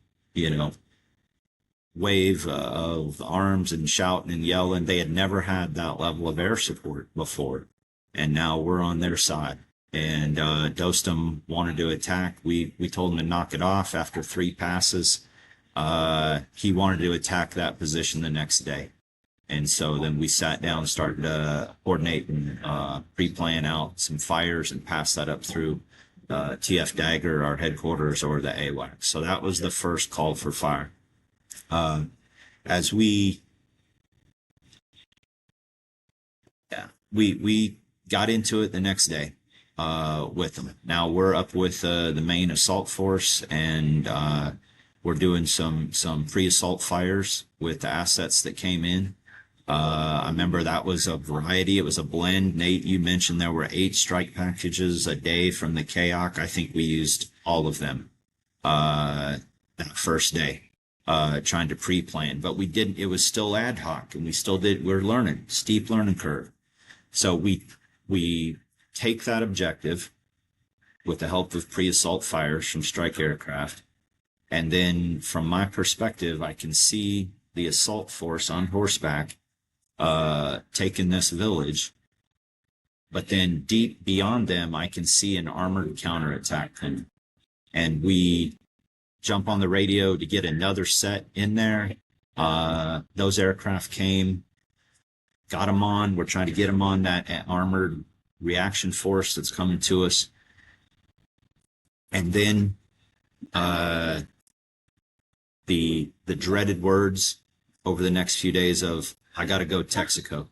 wave of arms and shouting and yelling. They had never had that level of air support before, and now we're on their side. And Dostum wanted to attack. We told him to knock it off after 3 passes. He wanted to attack that position the next day, and so then we sat down, started to coordinate and pre-plan out some fires and pass that up through TF Dagger, our headquarters, or the AWACS. So that was the first call for fire. As we we got into it the next day with them. Now we're up with the main assault force, and we're doing some pre-assault fires with the assets that came in. I remember that was a variety. It was a blend. Nate, you mentioned there were 8 strike packages a day from the KAOC. I think we used all of them that first day, trying to pre-plan, but we didn't. It was still ad hoc, and we still did. We're learning, steep learning curve. So we take that objective with the help of pre-assault fires from strike aircraft, and then from my perspective, I can see the assault force on horseback taking this village, but then deep beyond them, I can see an armored counterattack coming, and we jump on the radio to get another set in there. Those aircraft came, got them on. We're trying to get them on that armored reaction force that's coming to us. And then the dreaded words over the next few days of, I got to go Texaco,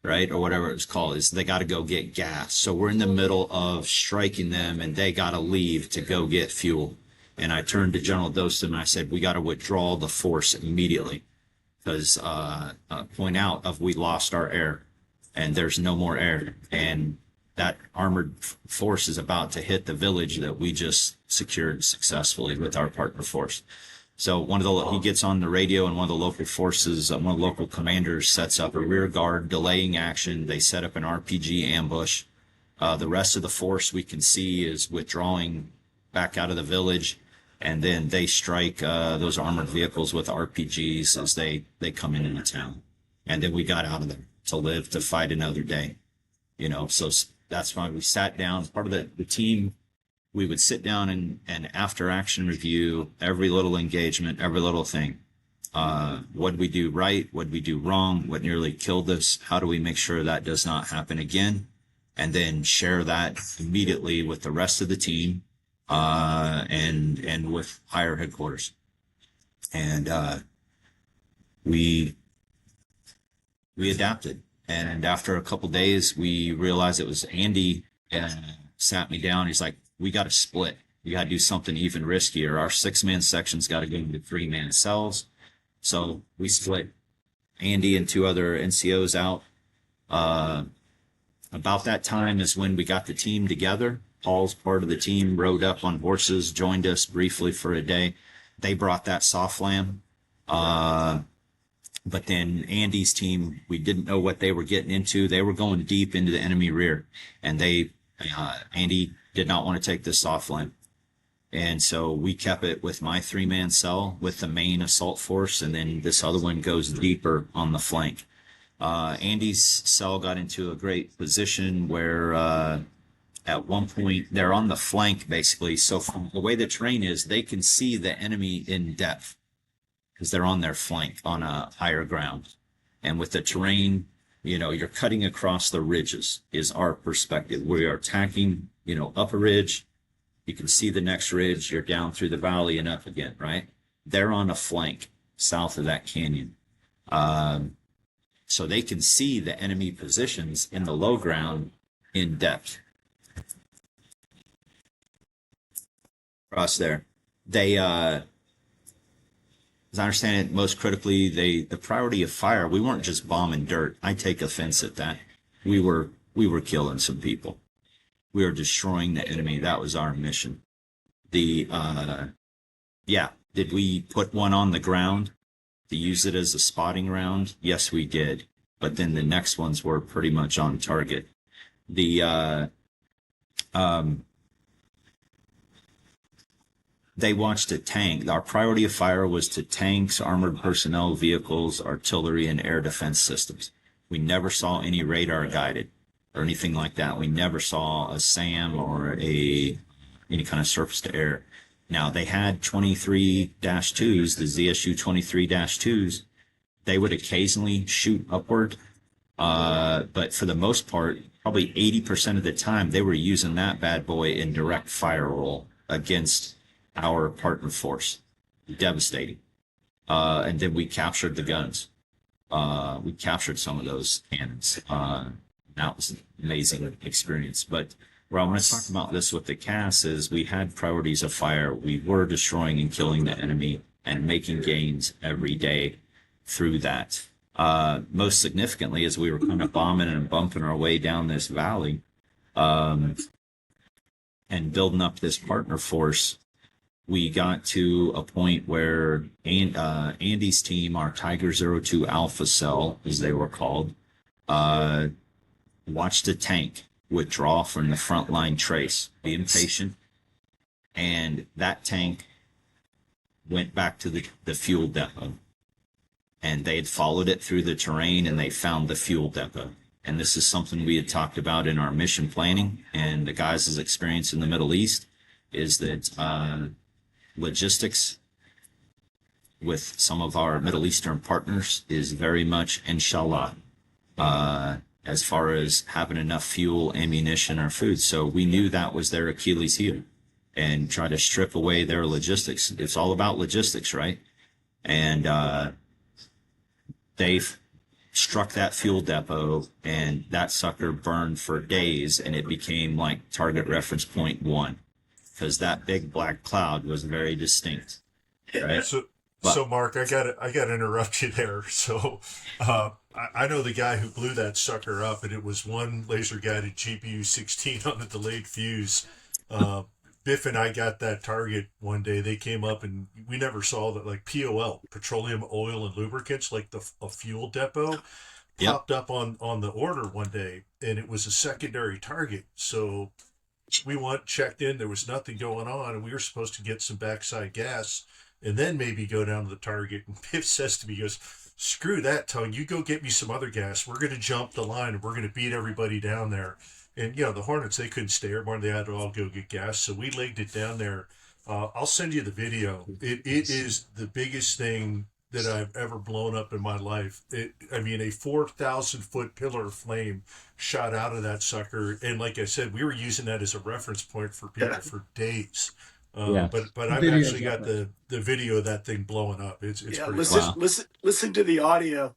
right? Or whatever it's called, is they got to go get gas. So we're in the middle of striking them, and they got to leave to go get fuel. And I turned to General Dostum and I said, we got to withdraw the force immediately, because point out of we lost our air and there's no more air. And that armored force is about to hit the village that we just secured successfully with our partner force. So he gets on the radio, and one of the local forces, one of the local commanders sets up a rear guard delaying action. They set up an RPG ambush. The rest of the force we can see is withdrawing back out of the village. And then they strike those armored vehicles with RPGs as they come into the town. And then we got out of there to live to fight another day. So that's why we sat down. Part of the team, we would sit down and after action review every little engagement, every little thing. What did we do right? What did we do wrong? What nearly killed us? How do we make sure that does not happen again? And then share that immediately with the rest of the team. And with higher headquarters. And we adapted. And after a couple days, we realized it was Andy sat me down. He's like, we got to split. We got to do something even riskier. Our 6-man section's got to go into 3-man cells. So we split Andy and 2 other NCOs out. About that time is when we got the team together. Paul's part of the team rode up on horses, joined us briefly for a day. They brought that soft lamb. But then Andy's team, we didn't know what they were getting into. They were going deep into the enemy rear, and Andy did not want to take this soft lamb. And so we kept it with my 3-man cell with the main assault force, and then this other one goes deeper on the flank. Andy's cell got into a great position where at one point they're on the flank, basically. So from the way the terrain is, they can see the enemy in depth because they're on their flank on a higher ground. And with the terrain, you're cutting across the ridges is our perspective. We are attacking, up a ridge. You can see the next ridge. You're down through the valley and up again, right? They're on a flank south of that canyon. So they can see the enemy positions in the low ground in depth. Across there, they, as I understand it, most critically, the priority of fire. We weren't just bombing dirt. I take offense at that. We were killing some people. We were destroying the enemy. That was our mission. Did we put one on the ground to use it as a spotting round? Yes, we did. But then the next ones were pretty much on target. They watched a tank. Our priority of fire was to tanks, armored personnel, vehicles, artillery, and air defense systems. We never saw any radar guided or anything like that. We never saw a SAM or any kind of surface to air. Now, they had 23-2s, the ZSU 23-2s. They would occasionally shoot upward, but for the most part, probably 80% of the time, they were using that bad boy in direct fire roll against our partner force. Devastating. And then we captured the guns. We captured some of those cannons. That was an amazing experience. But where I want to talk about this with the CAS is we had priorities of fire. We were destroying and killing the enemy and making gains every day through that. Most significantly, as we were kind of bombing and bumping our way down this valley, and building up this partner force, we got to a point where Andy's team, our Tiger 02 Alpha Cell, as they were called, watched a tank withdraw from the front line trace, being patient, and that tank went back to the fuel depot. And they had followed it through the terrain, and they found the fuel depot. And this is something we had talked about in our mission planning, and the guys' experience in the Middle East is that logistics with some of our Middle Eastern partners is very much inshallah, as far as having enough fuel, ammunition, or food. So we knew that was their Achilles heel, and try to strip away their logistics. It's all about logistics, right? And they've struck that fuel depot, and that sucker burned for days, and it became like target reference point 1, because that big black cloud was very distinct, right? So Mark, I gotta interrupt you there. So I know the guy who blew that sucker up, and it was one laser guided GPU 16 on a delayed fuse. Biff and I got that target one day. They came up, and we never saw that, like POL, petroleum, oil, and lubricants, like a fuel depot, popped up on the order one day, and it was a secondary target. So we checked in. There was nothing going on, and we were supposed to get some backside gas and then maybe go down to the target. And Biff says to me, he goes, "Screw that, Tone. You go get me some other gas. We're going to jump the line, and we're going to beat everybody down there." And, the Hornets, they couldn't stay airborne. They had to all go get gas. So we legged it down there. I'll send you the video. It is the biggest thing that I've ever blown up in my life. A 4,000-foot pillar of flame shot out of that sucker. And like I said, we were using that as a reference point for people for days. But I've actually got the video of that thing blowing up. It's pretty cool. Listen to the audio.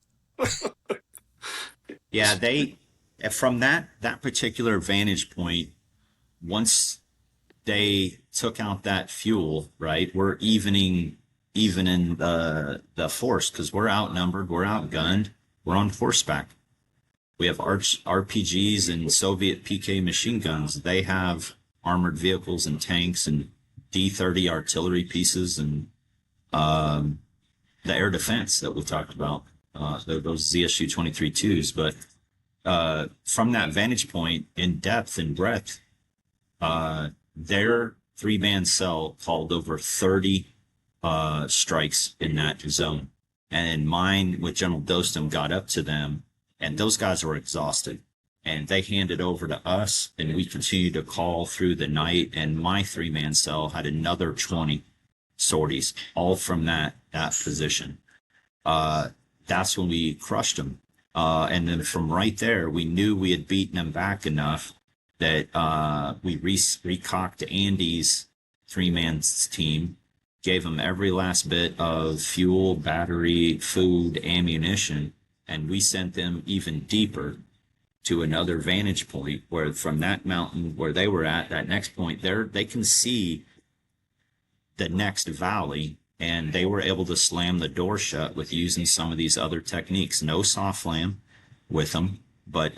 Yeah, from that particular vantage point, once they took out that fuel, right, we're evening the force, because we're outnumbered, we're outgunned, we're on horseback. We have RPGs and Soviet PK machine guns. They have armored vehicles and tanks and D-30 artillery pieces and the air defense that we talked about, those ZSU 23-2s. But from that vantage point, in depth and breadth, their 3-man cell called over 30 strikes in that zone. And mine with General Dostum got up to them, and those guys were exhausted. And they handed over to us, and we continued to call through the night. And my 3-man cell had another 20 sorties, all from that position. That's when we crushed them. And then from right there, we knew we had beaten them back enough that we recocked Andy's 3-man team, gave them every last bit of fuel, battery, food, ammunition, and we sent them even deeper to another vantage point, where from that mountain where they were at, that next point there, they can see the next valley, and they were able to slam the door shut with using some of these other techniques. No soft slam with them, but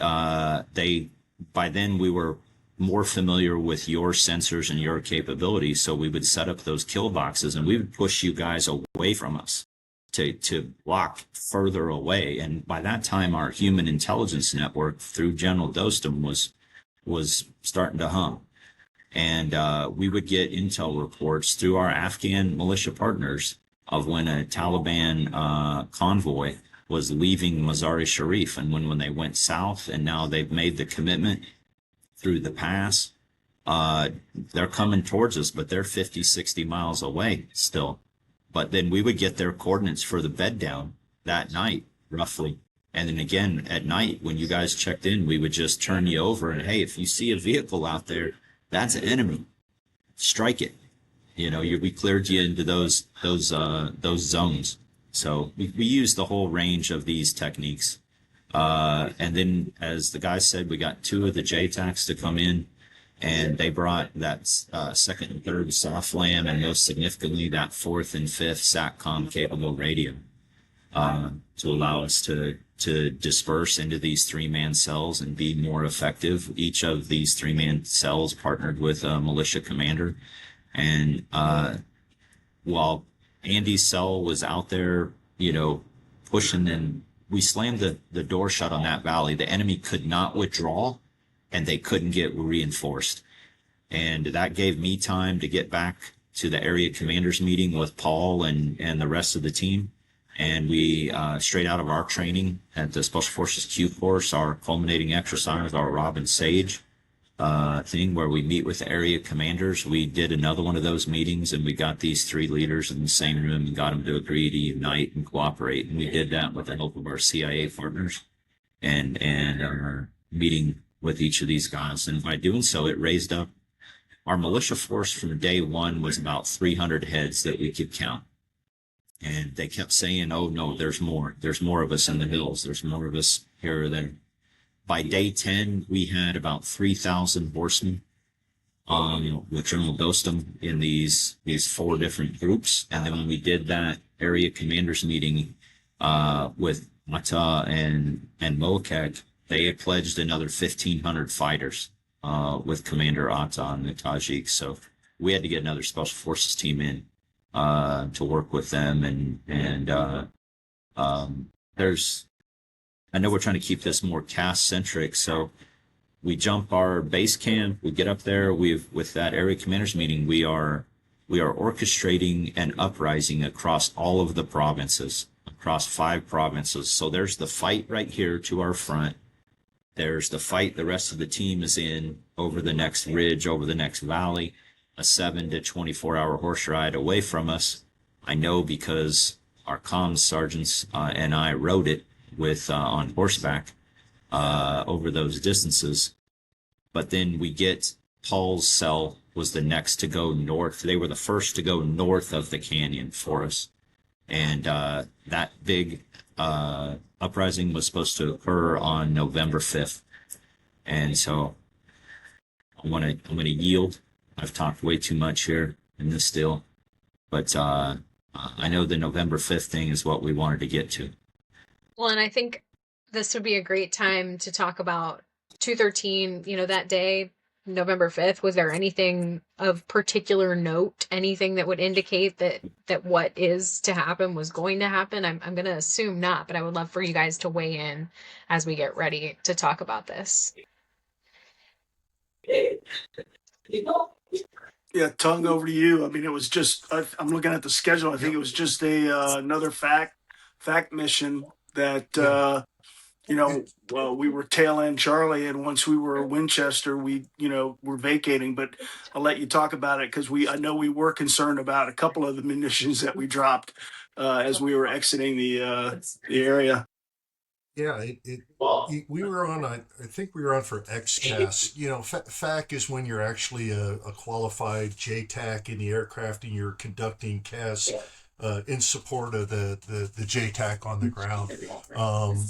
by then we were more familiar with your sensors and your capabilities, so we would set up those kill boxes, and we would push you guys away from us to block further away. And by that time, our human intelligence network through General Dostum was starting to hum. And we would get intel reports through our Afghan militia partners of when a Taliban convoy was leaving Mazar-e-Sharif, and when they went south, and now they've made the commitment through the pass. They're coming towards us, but they're 50, 60 miles away still. But then we would get their coordinates for the bed down that night, roughly. And then again, at night, when you guys checked in, we would just turn you over and, hey, if you see a vehicle out there, that's an enemy. Strike it. We cleared you into those zones. So we used the whole range of these techniques. And then, as the guy said, we got 2 of the JTACs to come in, and they brought that second and third soft LAM, and most significantly, that fourth and fifth SATCOM capable radio to allow us to disperse into these 3-man cells and be more effective. Each of these 3-man cells partnered with a militia commander. And while Andy's cell was out there, pushing, and we slammed the door shut on that valley, the enemy could not withdraw and they couldn't get reinforced. And that gave me time to get back to the area commanders meeting with Paul and the rest of the team. And we, straight out of our training at the Special Forces Q course, our culminating exercise, our Robin Sage thing where we meet with the area commanders, we did another one of those meetings, and we got these 3 leaders in the same room and got them to agree to unite and cooperate. And we did that with the help of our CIA partners and our meeting with each of these guys. And by doing so, it raised up our militia force from day one was about 300 heads that we could count. And they kept saying, oh, no, there's more. There's more of us in the hills. There's more of us here or there. By day 10, we had about 3,000 horsemen with General Dostum in these 4 different groups. And then when we did that area commanders meeting with Mata and Moakek, they had pledged another 1,500 fighters with Commander Atta and the Tajik. So we had to get another Special Forces team in to work with them. And I know we're trying to keep this more CAS centric. So we jump our base camp, we get up there, with that area commanders meeting, we are orchestrating an uprising across all of the provinces, across 5 provinces. So there's the fight right here to our front. There's the fight the rest of the team is in over the next ridge, over the next valley, a 7 to 24-hour horse ride away from us. I know because our comms sergeants and I rode it on horseback over those distances. But then we get Paul's cell was the next to go north. They were the first to go north of the canyon for us. And that big uprising was supposed to occur on November 5th. And so I'm gonna yield. I've talked way too much here in this still, but I know the November 5th thing is what we wanted to get to. Well, and I think this would be a great time to talk about 213, that day, November 5th. Was there anything of particular note, anything that would indicate that what is to happen was going to happen? I'm going to assume not, but I would love for you guys to weigh in as we get ready to talk about this. Yeah, Tung, over to you. I mean, it was just, I'm looking at the schedule. I think it was just another fact mission that, we were tail end Charlie, and once we were Winchester, we, were vacating. But I'll let you talk about it because I know we were concerned about a couple of the munitions that we dropped as we were exiting the area. Yeah, we were on, I think we were on for XCAS. FAC is when you're actually a qualified JTAC in the aircraft and you're conducting CAS in support of the JTAC on the ground.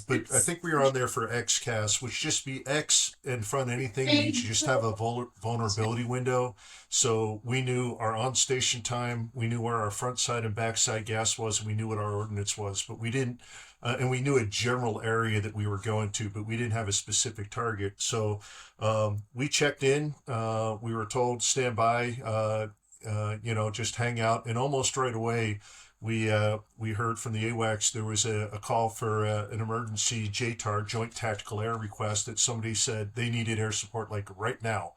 But I think we were on there for XCAS, which just be X in front of anything means you just have a vulnerability window. So we knew our on-station time, we knew where our front side and back side gas was, and we knew what our ordnance was, but we didn't. And we knew a general area that we were going to, but we didn't have a specific target. So we checked in. We were told stand by. Just hang out. And almost right away, we heard from the AWACS there was a call for an emergency JTAR, Joint Tactical Air Request, that somebody said they needed air support like right now.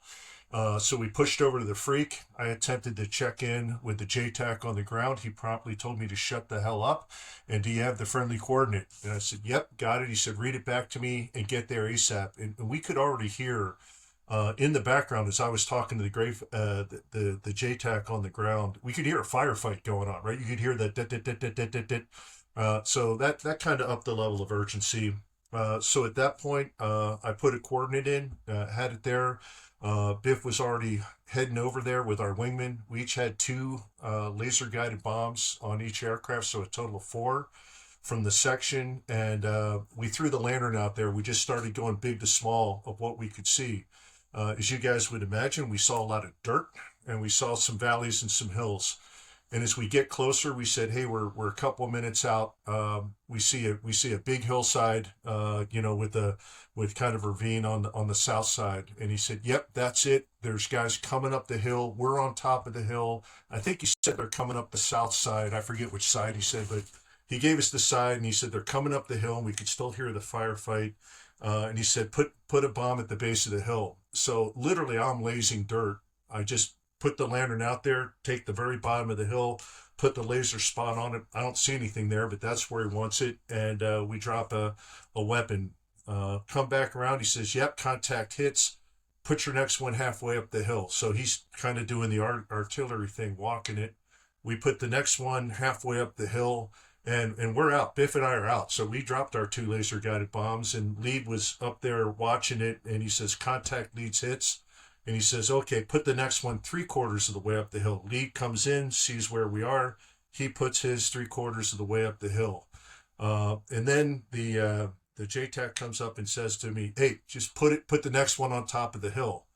So we pushed over to the Freak. I attempted to check in with the JTAC on the ground. He promptly told me to shut the hell up. And do you have the friendly coordinate? And I said, yep, got it. He said, read it back to me and get there ASAP. And we could already hear in the background as I was talking to the JTAC on the ground, we could hear a firefight going on, right? You could hear that. So that kind of upped the level of urgency. So at that point, I put a coordinate in, had it there. Biff was already heading over there with our wingmen. We each had 2 laser-guided bombs on each aircraft, so a total of 4. from the section, and we threw the lantern out there. We just started going big to small of what we could see. As you guys would imagine, we saw a lot of dirt, and we saw some valleys and some hills. And as we get closer, we said, "Hey, we're a couple of minutes out. We see a big hillside, with kind of a ravine on the south side." And he said, "Yep, that's it. There's guys coming up the hill. We're on top of the hill. I think he said they're coming up the south side. I forget which side he said, but he gave us the side, and he said they're coming up the hill, and we could still hear the firefight. And he said, put a bomb at the base of the hill." So literally, I'm lasing dirt. I just put the lantern out there, take the very bottom of the hill, put the laser spot on it. I don't see anything there, but that's where he wants it. And we drop a weapon. Come back around. He says, "Yep, contact hits. Put your next one halfway up the hill." So he's kind of doing the artillery thing, walking it. We put the next one halfway up the hill, and we're out. Biff and I are out. So we dropped our 2 laser guided bombs, and Lead was up there watching it, and he says, "Contact Lead's hits." And he says, "Okay, put the next one 3/4 of the way up the hill." Lead comes in, sees where we are. He puts his 3/4 of the way up the hill. And then the JTAC comes up and says to me, "Hey, just put the next one on top of the hill."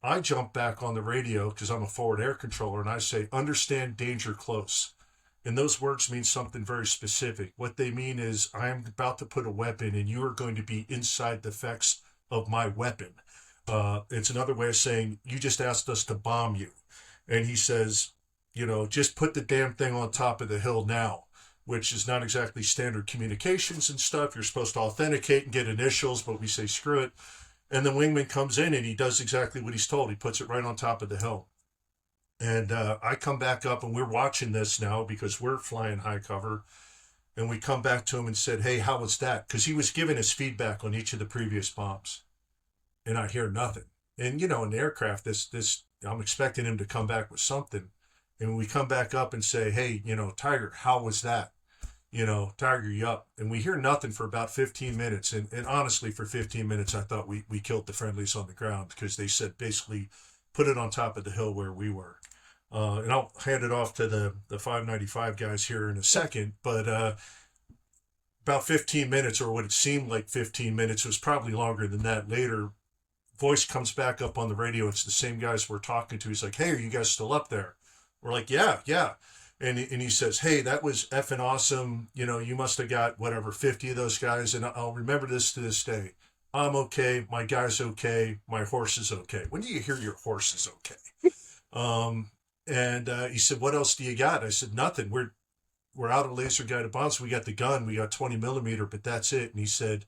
I jump back on the radio because I'm a forward air controller, and I say, "Understand danger close." And those words mean something very specific. What they mean is, I am about to put a weapon, and you are going to be inside the effects of my weapon. It's another way of saying, you just asked us to bomb you. And he says, "Just put the damn thing on top of the hill now," which is not exactly standard communications and stuff. You're supposed to authenticate and get initials, but we say, screw it. And the wingman comes in, and he does exactly what he's told. He puts it right on top of the hill. And I come back up, and we're watching this now because we're flying high cover. And we come back to him and said, "Hey, how was that?" Because he was giving us feedback on each of the previous bombs. And I hear nothing. And, in the aircraft, this I'm expecting him to come back with something. And we come back up and say, "Hey, Tiger, how was that? Tiger, you up?" And we hear nothing for about 15 minutes. And honestly, for 15 minutes, I thought we killed the friendlies on the ground, because they said basically put it on top of the hill where we were. And I'll hand it off to the 595 guys here in a second. But about 15 minutes, or what it seemed like 15 minutes, was probably longer than that. Later, voice comes back up on the radio. It's the same guys we're talking to. He's like, "Hey, are you guys still up there?" We're like, yeah. And he says, "Hey, that was effing awesome. You must have got whatever, 50 of those guys. And I'll remember this to this day. I'm okay. My guy's okay. My horse is okay." When do you hear your horse is okay? And he said, "What else do you got?" I said, "Nothing. We're out of laser guided bombs. We got the gun. We got 20 millimeter, but that's it." And he said,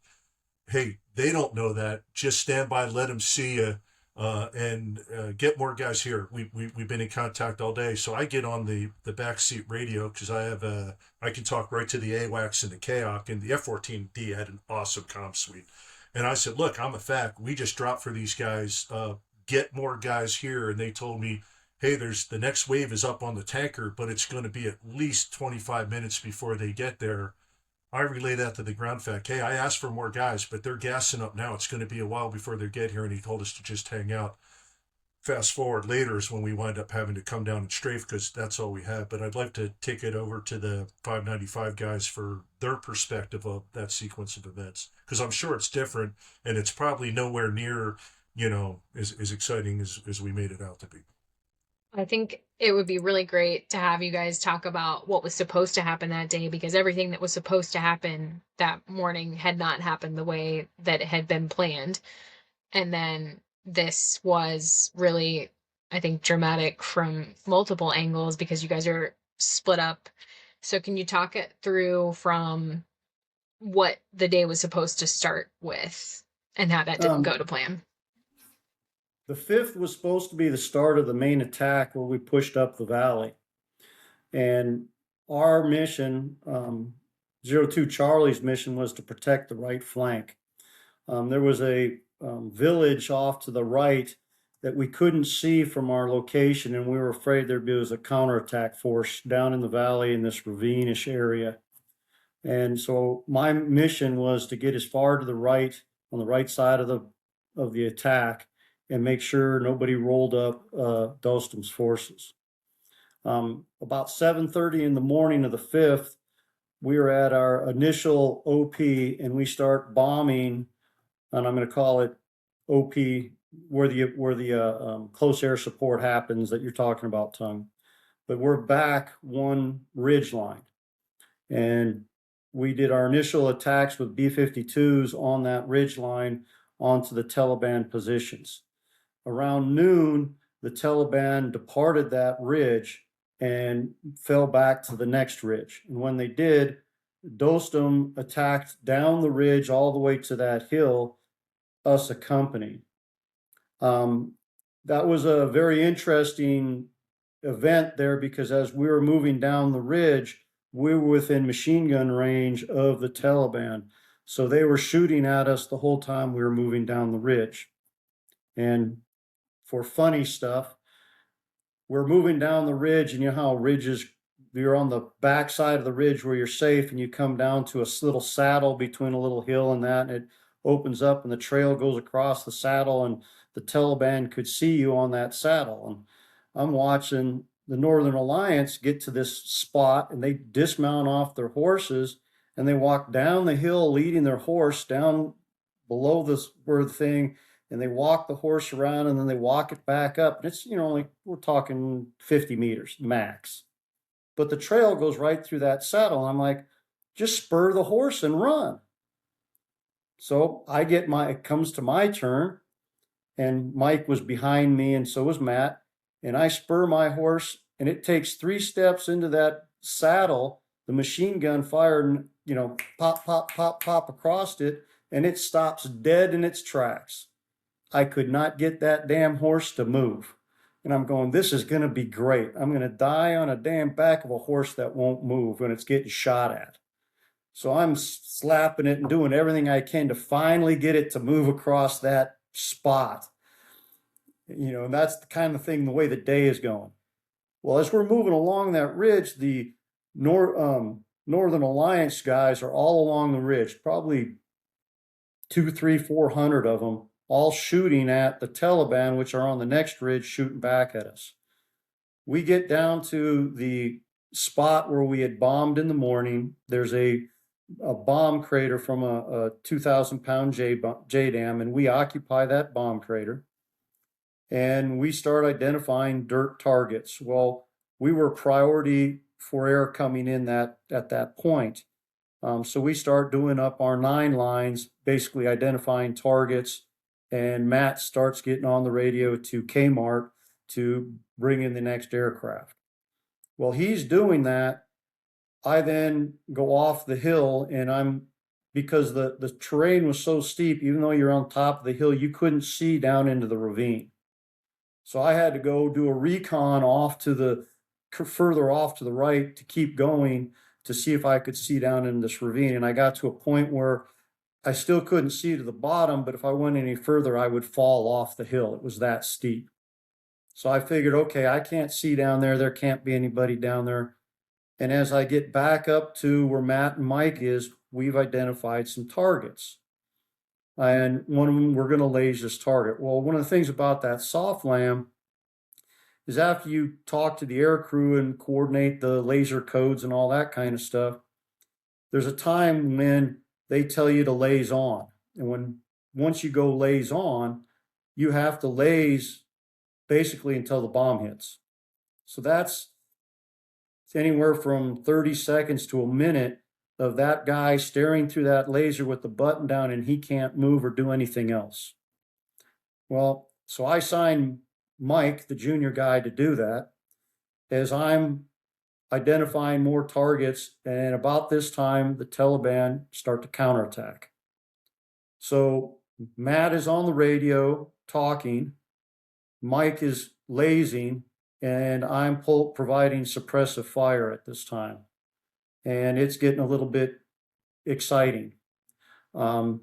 "Hey, they don't know that. Just stand by, let them see you, and get more guys here. We've been in contact all day." So I get on the backseat radio, because I can talk right to the AWACS and the KOC, and the F-14D had an awesome comm suite. And I said, "Look, I'm a FAC. We just dropped for these guys. Get more guys here." And they told me, "Hey, the next wave is up on the tanker, but it's going to be at least 25 minutes before they get there." I relay that to the ground FAC. "Hey, I asked for more guys, but they're gassing up now. It's going to be a while before they get here." And he told us to just hang out. Fast forward later is when we wind up having to come down and strafe, because that's all we had. But I'd like to take it over to the 595 guys for their perspective of that sequence of events, because I'm sure it's different, and it's probably nowhere near, as exciting as we made it out to be. I think it would be really great to have you guys talk about what was supposed to happen that day, because everything that was supposed to happen that morning had not happened the way that it had been planned. And then this was really, I think, dramatic from multiple angles, because you guys are split up. So can you talk it through from what the day was supposed to start with and how that didn't go to plan? The 5th was supposed to be the start of the main attack, where we pushed up the valley. And our mission, 02 Charlie's mission, was to protect the right flank. There was a village off to the right that we couldn't see from our location, and we were afraid there was a counterattack force down in the valley in this ravine-ish area. And so my mission was to get as far to the right, on the right side of the attack, and make sure nobody rolled up Dostum's forces. About 7:30 in the morning of the 5th, we were at our initial OP and we start bombing, and I'm going to call it OP where the close air support happens that you're talking about, Tung. But we're back one ridge line, and we did our initial attacks with B-52s on that ridge line onto the Taliban positions. Around noon, the Taliban departed that ridge and fell back to the next ridge. And when they did, Dostum attacked down the ridge all the way to that hill, us accompanying. That was a very interesting event there because as we were moving down the ridge, we were within machine gun range of the Taliban. So they were shooting at us the whole time we were moving down the ridge. And for funny stuff, we're moving down the ridge, and you know how ridges, you're on the back side of the ridge where you're safe, and you come down to a little saddle between a little hill and that, and it opens up and the trail goes across the saddle, and the Taliban could see you on that saddle. And I'm watching the Northern Alliance get to this spot, and they dismount off their horses, and they walk down the hill leading their horse down below this where the thing, and they walk the horse around, and then they walk it back up. And it's, like we're talking 50 meters max. But the trail goes right through that saddle. And I'm like, just spur the horse and run. So it comes to my turn, and Mike was behind me, and so was Matt. And I spur my horse, and it takes 3 steps into that saddle. The machine gun fired, pop, pop, pop, pop across it, and it stops dead in its tracks. I could not get that damn horse to move. And I'm going, this is going to be great. I'm going to die on a damn back of a horse that won't move when it's getting shot at. So I'm slapping it and doing everything I can to finally get it to move across that spot. And that's the kind of thing, the way the day is going. Well, as we're moving along that ridge, the Northern Alliance guys are all along the ridge, probably 200, 300, 400 of them, all shooting at the Taliban, which are on the next ridge, shooting back at us. We get down to the spot where we had bombed in the morning. There's a bomb crater from a 2,000-pound JDAM, and we occupy that bomb crater. And we start identifying dirt targets. Well, we were priority for air coming in at that point. So we start doing up our 9 lines, basically identifying targets. And Matt starts getting on the radio to Kmart to bring in the next aircraft. Well, he's doing that. I then go off the hill, and because the terrain was so steep, even though you're on top of the hill, you couldn't see down into the ravine. So I had to go do a recon further off to the right to keep going to see if I could see down in this ravine. And I got to a point where I still couldn't see to the bottom, but if I went any further, I would fall off the hill. It was that steep. So I figured, okay, I can't see down there. There can't be anybody down there. And as I get back up to where Matt and Mike is, we've identified some targets. And one of them, we're going to laser this target. Well, one of the things about that soft LAM is after you talk to the air crew and coordinate the laser codes and all that kind of stuff, there's a time when they tell you to laze on. And once you go laze on, you have to laze basically until the bomb hits. So that's anywhere from 30 seconds to a minute of that guy staring through that laser with the button down, and he can't move or do anything else. Well, so I signed Mike, the junior guy, to do that as I'm identifying more targets, and about this time, the Taliban start to counterattack. So Matt is on the radio talking, Mike is lasing, and I'm providing suppressive fire at this time. And it's getting a little bit exciting. And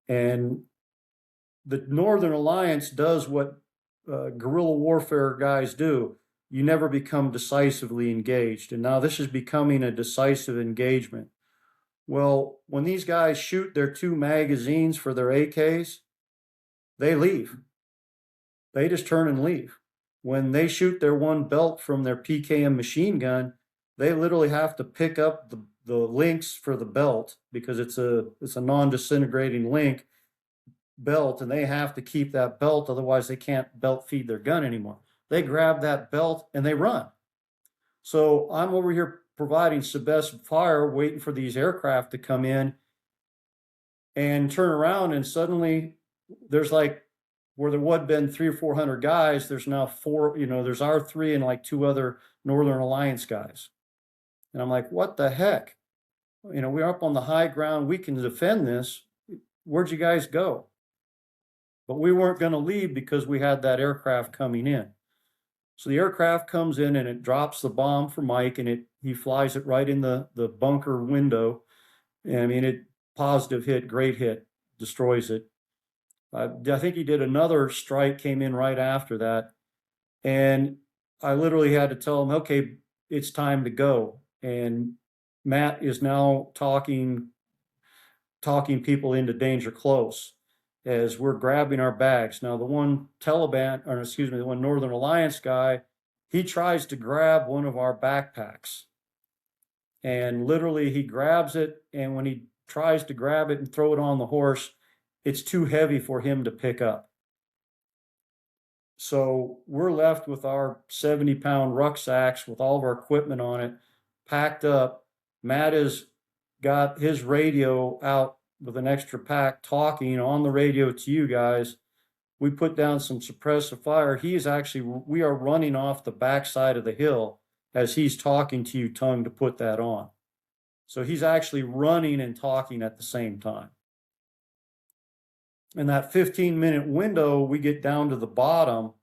the Northern Alliance does what guerrilla warfare guys do. You never become decisively engaged. And now this is becoming a decisive engagement. Well, when these guys shoot their 2 magazines for their AKs, they leave. They just turn and leave. When they shoot their 1 belt from their PKM machine gun, they literally have to pick up links for the belt, because it's a non-disintegrating link belt, and they have to keep that belt, otherwise they can't belt feed their gun anymore. They grab that belt and they run. So I'm over here providing suppressive fire, waiting for these aircraft to come in and turn around, and suddenly there's like, where there would have been 300 or 400 guys, there's now 4, there's our 3 and like 2 other Northern Alliance guys. And I'm like, what the heck? We're up on the high ground, we can defend this. Where'd you guys go? But we weren't going to leave because we had that aircraft coming in. So the aircraft comes in and it drops the bomb for Mike, and he flies it right in the bunker window. And I mean, it positive hit, great hit, destroys it. I think he did another strike, came in right after that. And I literally had to tell him, okay, it's time to go. And Matt is now talking people into danger close as we're grabbing our bags. Now, the one Northern Alliance guy, he tries to grab one of our backpacks. And literally he grabs it, and when he tries to grab it and throw it on the horse, it's too heavy for him to pick up. So we're left with our 70-pound rucksacks with all of our equipment on it, packed up. Matt has got his radio out with an extra pack, talking on the radio to you guys. We put down some suppressive fire. We are running off the backside of the hill as he's talking to you, Tongue, to put that on. So he's actually running and talking at the same time. In that 15-minute window, we get down to the bottom,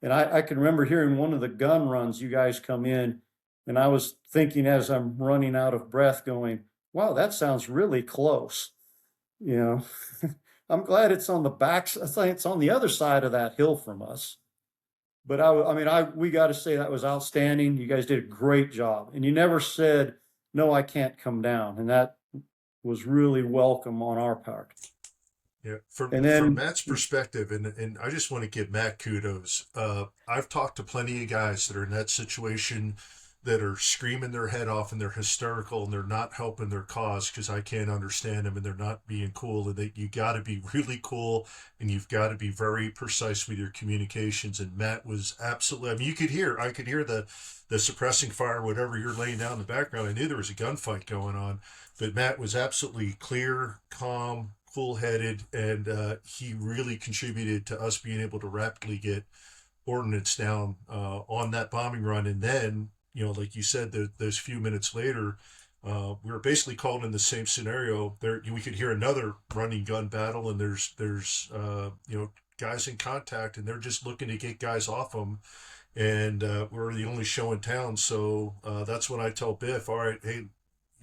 and I can remember hearing one of the gun runs, you guys come in, and I was thinking as I'm running out of breath going, wow, that sounds really close. I'm glad it's on the back. I think it's on the other side of that hill from us. But we got to say that was outstanding. You guys did a great job, and you never said, no, I can't come down. And that was really welcome on our part. Yeah, from Matt's perspective, and I just want to give Matt kudos. I've talked to plenty of guys that are in that situation that are screaming their head off and they're hysterical and they're not helping their cause because I can't understand them and they're not being cool. And you got to be really cool and you've got to be very precise with your communications. And Matt was absolutely, I mean, I could hear the suppressing fire, whatever you're laying down in the background. I knew there was a gunfight going on, but Matt was absolutely clear, calm, cool-headed, and he really contributed to us being able to rapidly get ordnance down on that bombing run. And then, like you said, those few minutes later, we were basically called in the same scenario. There, we could hear another running gun battle, and there's guys in contact, and they're just looking to get guys off them. And we're the only show in town, so that's when I tell Biff, all right, hey,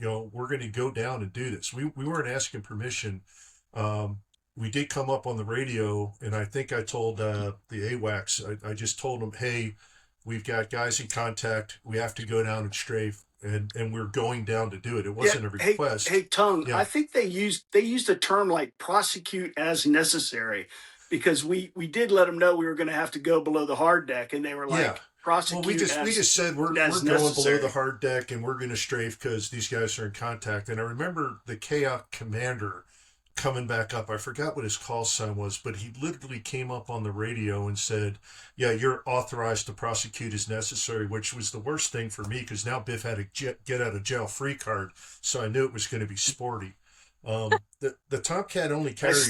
we're going to go down and do this. We weren't asking permission. We did come up on the radio, and I think I told the AWACS, I just told them, hey, we've got guys in contact. We have to go down and strafe, and we're going down to do it. It wasn't a request. Hey, Tongue, yeah. I think they used a term like prosecute as necessary, because we did let them know we were going to have to go below the hard deck, and they were like, prosecute. Well, we just said we're going below the hard deck and we're going to strafe because these guys are in contact. And I remember the KOC commander coming back up. I forgot what his call sign was, but he literally came up on the radio and said, yeah, you're authorized to prosecute as necessary, which was the worst thing for me because now Biff had a get out of jail free card. So I knew it was going to be sporty. The Tomcat only carries.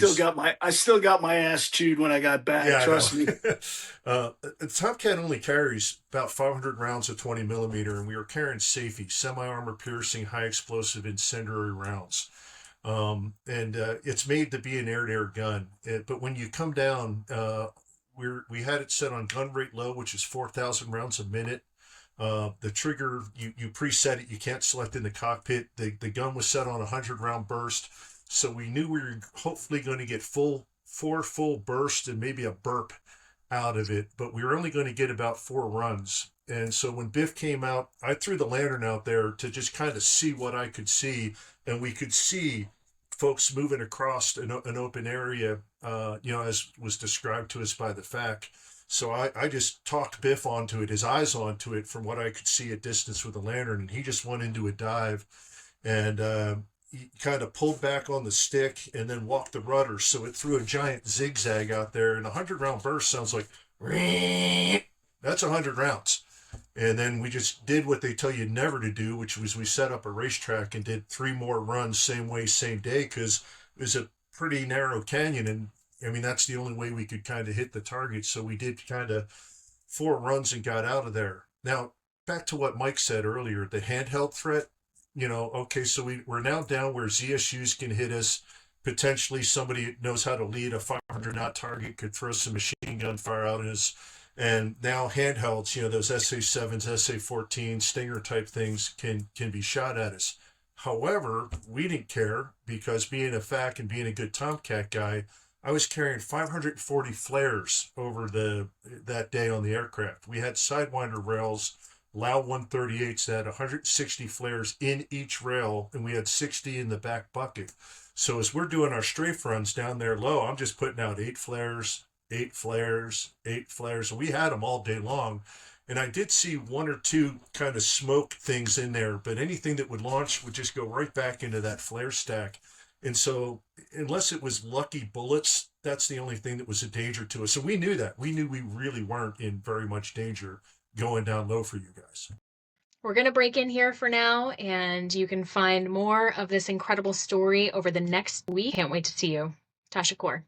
I still got my ass chewed when I got back. Yeah, trust me. The Tomcat only carries about 500 rounds of 20 millimeter, and we were carrying SAFE, semi-armor piercing, high explosive incendiary rounds. It's made to be an air-to-air gun. But when you come down, we had it set on gun rate low, which is 4,000 rounds a minute. The trigger, you preset it. You can't select in the cockpit. The gun was set on 100-round burst. So we knew we were hopefully going to get four full bursts and maybe a burp out of it. But we were only going to get about 4 runs. And so when Biff came out, I threw the lantern out there to just kind of see what I could see. And we could see folks moving across an open area, as was described to us by the FAC. So I just talked Biff onto it, his eyes onto it from what I could see at distance with the lantern, and he just went into a dive. and he kind of pulled back on the stick and then walked the rudder, so it threw a giant zigzag out there. And a 100-round burst sounds like that's 100 rounds. And then we just did what they tell you never to do, which was we set up a racetrack and did 3 more runs same way, same day, because it was a pretty narrow canyon. And I mean, that's the only way we could kind of hit the target. So we did kind of 4 runs and got out of there. Now, back to what Mike said earlier, the handheld threat, okay, so we're now down where ZSUs can hit us. Potentially somebody who knows how to lead a 500-knot target could throw some machine gun fire out at us. And now handhelds, those SA-7s, SA-14, Stinger type things can be shot at us. However, we didn't care, because being a FAC and being a good Tomcat guy, I was carrying 540 flares over that day on the aircraft. We had Sidewinder rails, Lau 138s that had 160 flares in each rail, and we had 60 in the back bucket. So as we're doing our strafe runs down there low, I'm just putting out 8 flares, 8 flares, 8 flares. We had them all day long. And I did see 1 or 2 kind of smoke things in there, but anything that would launch would just go right back into that flare stack. And so unless it was lucky bullets, that's the only thing that was a danger to us. So we knew that. We knew we really weren't in very much danger going down low for you guys. We're going to break in here for now, and you can find more of this incredible story over the next week. Can't wait to see you. Tasha Kaur.